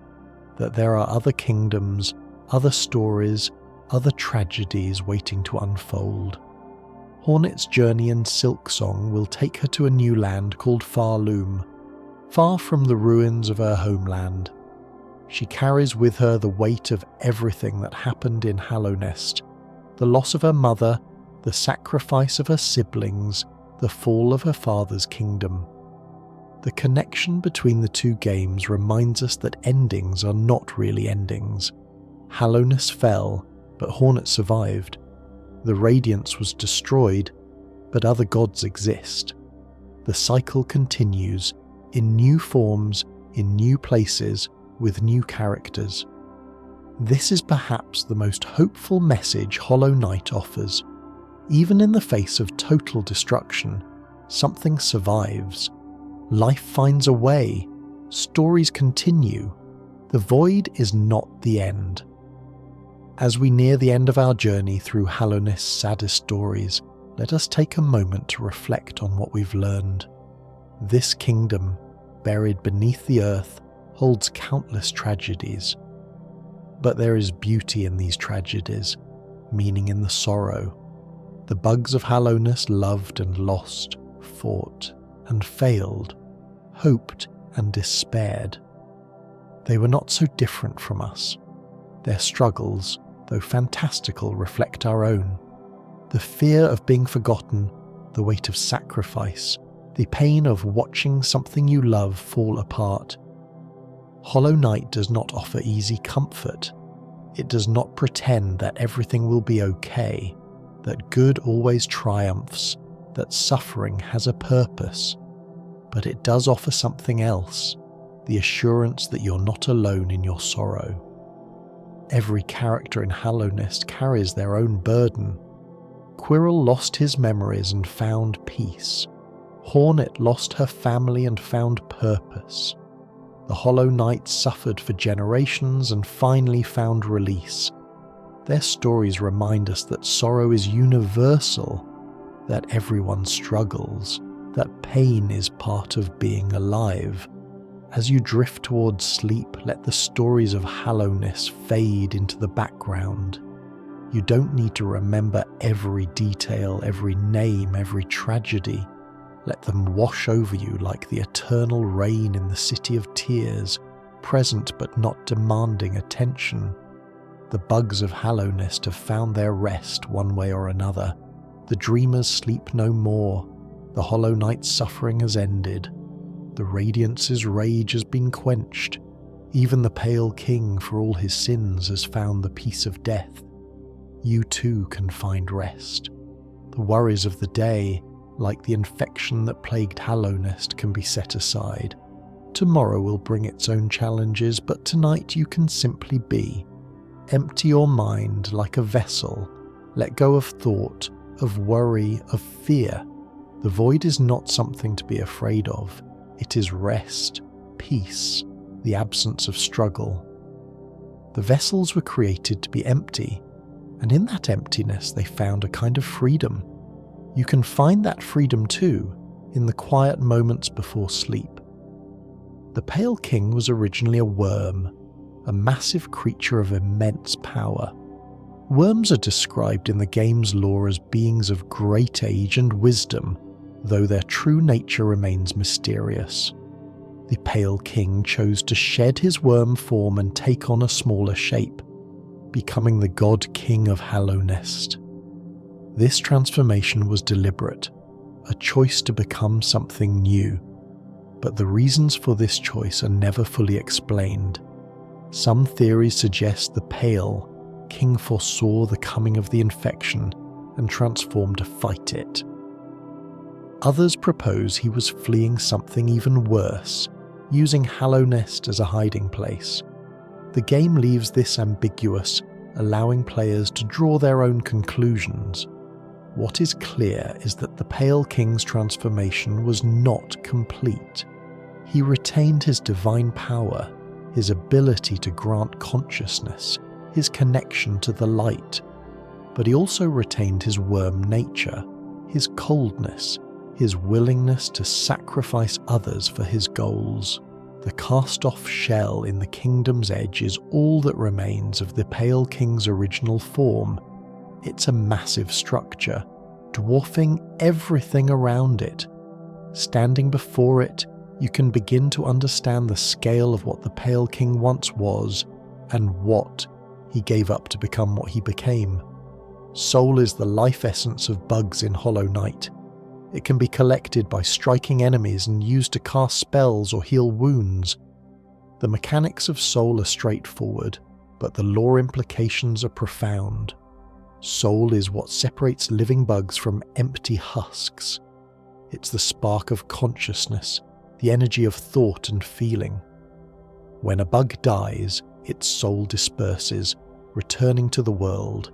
that there are other kingdoms, other stories, other tragedies waiting to unfold. Hornet's journey in Silksong will take her to a new land called Farloom, far from the ruins of her homeland. She carries with her the weight of everything that happened in Hallownest, the loss of her mother, the sacrifice of her siblings, the fall of her father's kingdom. The connection between the two games reminds us that endings are not really endings. Hallownest fell, but Hornet survived. The Radiance was destroyed, but other gods exist. The cycle continues, in new forms, in new places, with new characters. This is perhaps the most hopeful message Hollow Knight offers. Even in the face of total destruction, something survives. Life finds a way. Stories continue. The void is not the end. As we near the end of our journey through Hallownest's saddest stories, let us take a moment to reflect on what we've learned. This kingdom, buried beneath the earth, holds countless tragedies. But there is beauty in these tragedies, meaning in the sorrow. The bugs of Hallownest loved and lost, fought and failed, hoped and despaired. They were not so different from us. Their struggles, though fantastical, reflect our own. The fear of being forgotten, the weight of sacrifice, the pain of watching something you love fall apart. Hollow Knight does not offer easy comfort. It does not pretend that everything will be okay, that good always triumphs, that suffering has a purpose. But it does offer something else, the assurance that you're not alone in your sorrow. Every character in Hallownest carries their own burden. Quirrel lost his memories and found peace. Hornet lost her family and found purpose. The Hollow Knight suffered for generations and finally found release. Their stories remind us that sorrow is universal, that everyone struggles, that pain is part of being alive. As you drift towards sleep, let the stories of Hallownest fade into the background. You don't need to remember every detail, every name, every tragedy. Let them wash over you like the eternal rain in the City of Tears, present but not demanding attention. The bugs of Hallownest have found their rest one way or another. The dreamers sleep no more. The Hollow Knight's suffering has ended. The Radiance's rage has been quenched. Even the Pale King, for all his sins, has found the peace of death. You too can find rest. The worries of the day, like the infection that plagued Hallownest, can be set aside. Tomorrow will bring its own challenges, but tonight you can simply be. Empty your mind like a vessel. Let go of thought, of worry, of fear. The void is not something to be afraid of. It is rest, peace, the absence of struggle. The vessels were created to be empty, and in that emptiness they found a kind of freedom. You can find that freedom too, in the quiet moments before sleep. The Pale King was originally a worm, a massive creature of immense power. Worms are described in the game's lore as beings of great age and wisdom, though their true nature remains mysterious. The Pale King chose to shed his worm form and take on a smaller shape, becoming the God King of Hallownest. This transformation was deliberate, a choice to become something new, but the reasons for this choice are never fully explained. Some theories suggest the Pale King foresaw the coming of the infection and transformed to fight it. Others propose he was fleeing something even worse, using Hallownest as a hiding place. The game leaves this ambiguous, allowing players to draw their own conclusions. What is clear is that the Pale King's transformation was not complete. He retained his divine power, his ability to grant consciousness, his connection to the light, but he also retained his worm nature, his coldness, his willingness to sacrifice others for his goals. The cast-off shell in the kingdom's edge is all that remains of the Pale King's original form. It's a massive structure, dwarfing everything around it. Standing before it, you can begin to understand the scale of what the Pale King once was, and what he gave up to become what he became. Soul is the life essence of bugs in Hollow Knight. It can be collected by striking enemies and used to cast spells or heal wounds. The mechanics of Soul are straightforward, but the lore implications are profound. Soul is what separates living bugs from empty husks. It's the spark of consciousness, the energy of thought and feeling. When a bug dies, its soul disperses, returning to the world.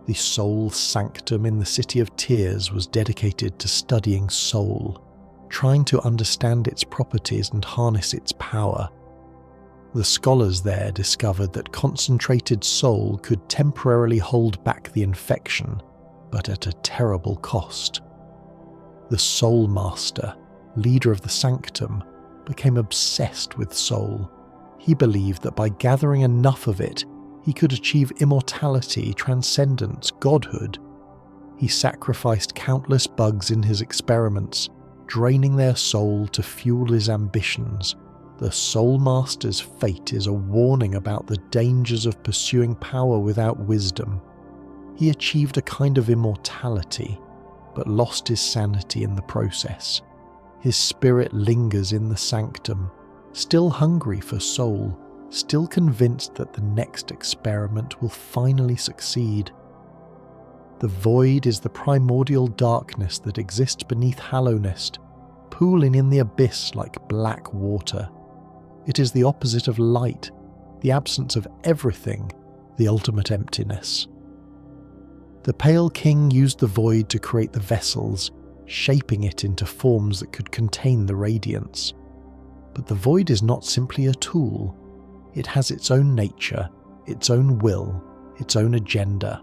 The soul sanctum in the City of Tears was dedicated to studying soul, trying to understand its properties and harness its power. The scholars there discovered that concentrated soul could temporarily hold back the infection, but at a terrible cost. The Soul Master, leader of the Sanctum, became obsessed with soul. He believed that by gathering enough of it, He could achieve immortality, transcendence, godhood. He sacrificed countless bugs in his experiments, draining their soul to fuel his ambitions. The Soul Master's fate is a warning about the dangers of pursuing power without wisdom. He achieved a kind of immortality, but lost his sanity in the process. His spirit lingers in the sanctum, still hungry for soul, still convinced that the next experiment will finally succeed. The void is the primordial darkness that exists beneath Hallownest, pooling in the abyss like black water. It is the opposite of light, the absence of everything, the ultimate emptiness. The Pale King used the void to create the vessels, shaping it into forms that could contain the Radiance. But the void is not simply a tool. It has its own nature, its own will, its own agenda.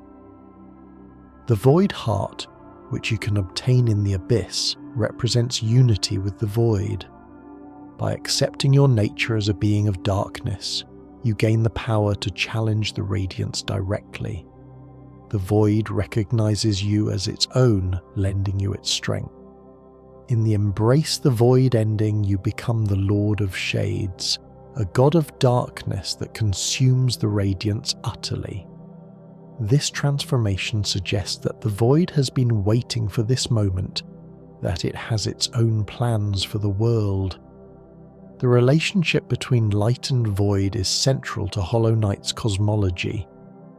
The void heart, which you can obtain in the abyss, represents unity with the void. By accepting your nature as a being of darkness, you gain the power to challenge the Radiance directly. The void recognizes you as its own, lending you its strength. In the Embrace the Void ending, you become the Lord of Shades, a god of darkness that consumes the Radiance utterly. This transformation suggests that the void has been waiting for this moment, that it has its own plans for the world. The relationship between light and void is central to Hollow Knight's cosmology.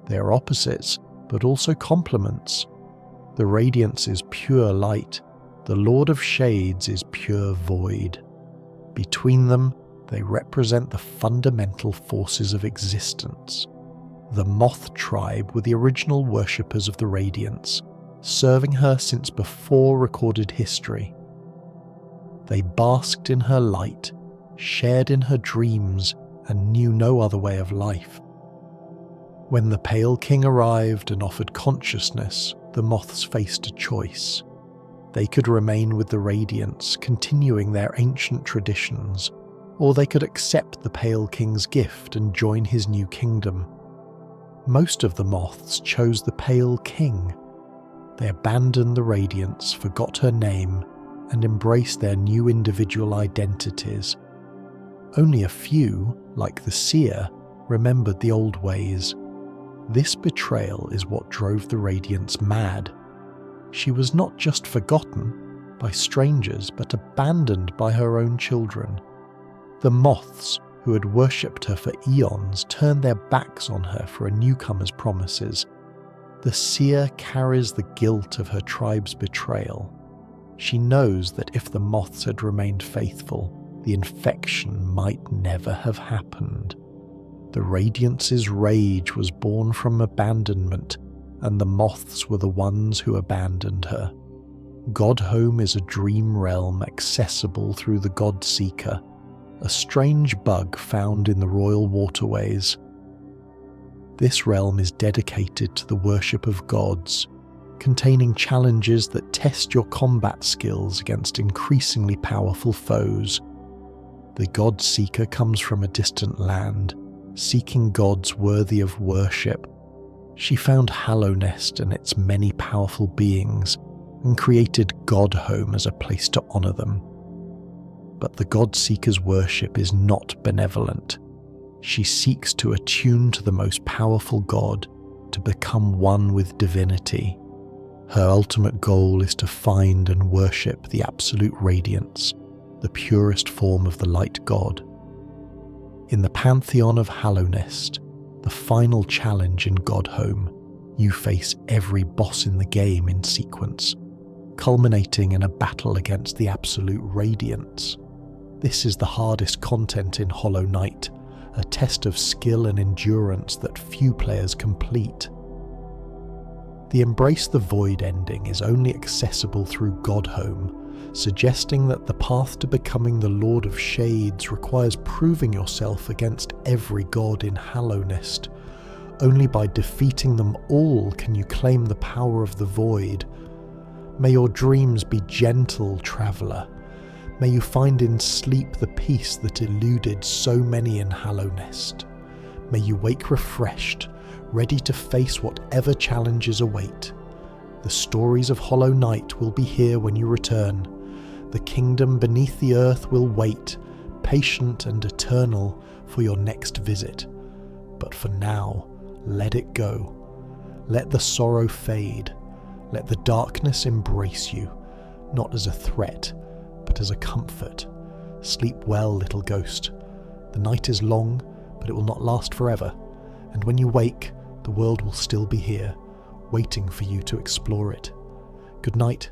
They are opposites, but also complements. The Radiance is pure light, the Lord of Shades is pure void. Between them, they represent the fundamental forces of existence. The Moth tribe were the original worshippers of the Radiance, serving her since before recorded history. They basked in her light, shared in her dreams, and knew no other way of life. When the Pale King arrived and offered consciousness, the Moths faced a choice. They could remain with the Radiance, continuing their ancient traditions, or they could accept the Pale King's gift and join his new kingdom. Most of the Moths chose the Pale King. They abandoned the Radiance, forgot her name, and embraced their new individual identities. Only a few, like the Seer, remembered the old ways. This betrayal is what drove the Radiance mad. She was not just forgotten by strangers, but abandoned by her own children. The Moths, who had worshipped her for eons, turned their backs on her for a newcomer's promises. The Seer carries the guilt of her tribe's betrayal. She knows that if the Moths had remained faithful, the infection might never have happened. The Radiance's rage was born from abandonment, and the Moths were the ones who abandoned her. Godhome is a dream realm accessible through the God-Seeker, a strange bug found in the royal waterways. This realm is dedicated to the worship of gods, containing challenges that test your combat skills against increasingly powerful foes. The God-Seeker comes from a distant land, seeking gods worthy of worship. She found Hallownest and its many powerful beings, and created Godhome as a place to honour them. But the God-Seeker's worship is not benevolent. She seeks to attune to the most powerful god, to become one with divinity. Her ultimate goal is to find and worship the absolute radiance, the purest form of the light god. In the pantheon of Hallownest, the final challenge in Godhome, you face every boss in the game in sequence, culminating in a battle against the absolute radiance. This is the hardest content in Hollow Knight, a test of skill and endurance that few players complete. The Embrace the Void ending is only accessible through Godhome, suggesting that the path to becoming the Lord of Shades requires proving yourself against every god in Hallownest. Only by defeating them all can you claim the power of the Void. May your dreams be gentle, traveller. May you find in sleep the peace that eluded so many in Hallownest. May you wake refreshed, ready to face whatever challenges await. The stories of Hollow Knight will be here when you return. The kingdom beneath the earth will wait, patient and eternal, for your next visit. But for now, let it go. Let the sorrow fade. Let the darkness embrace you, not as a threat, but as a comfort. Sleep well, little ghost. The night is long, but it will not last forever, and when you wake, the world will still be here, waiting for you to explore it. Good night,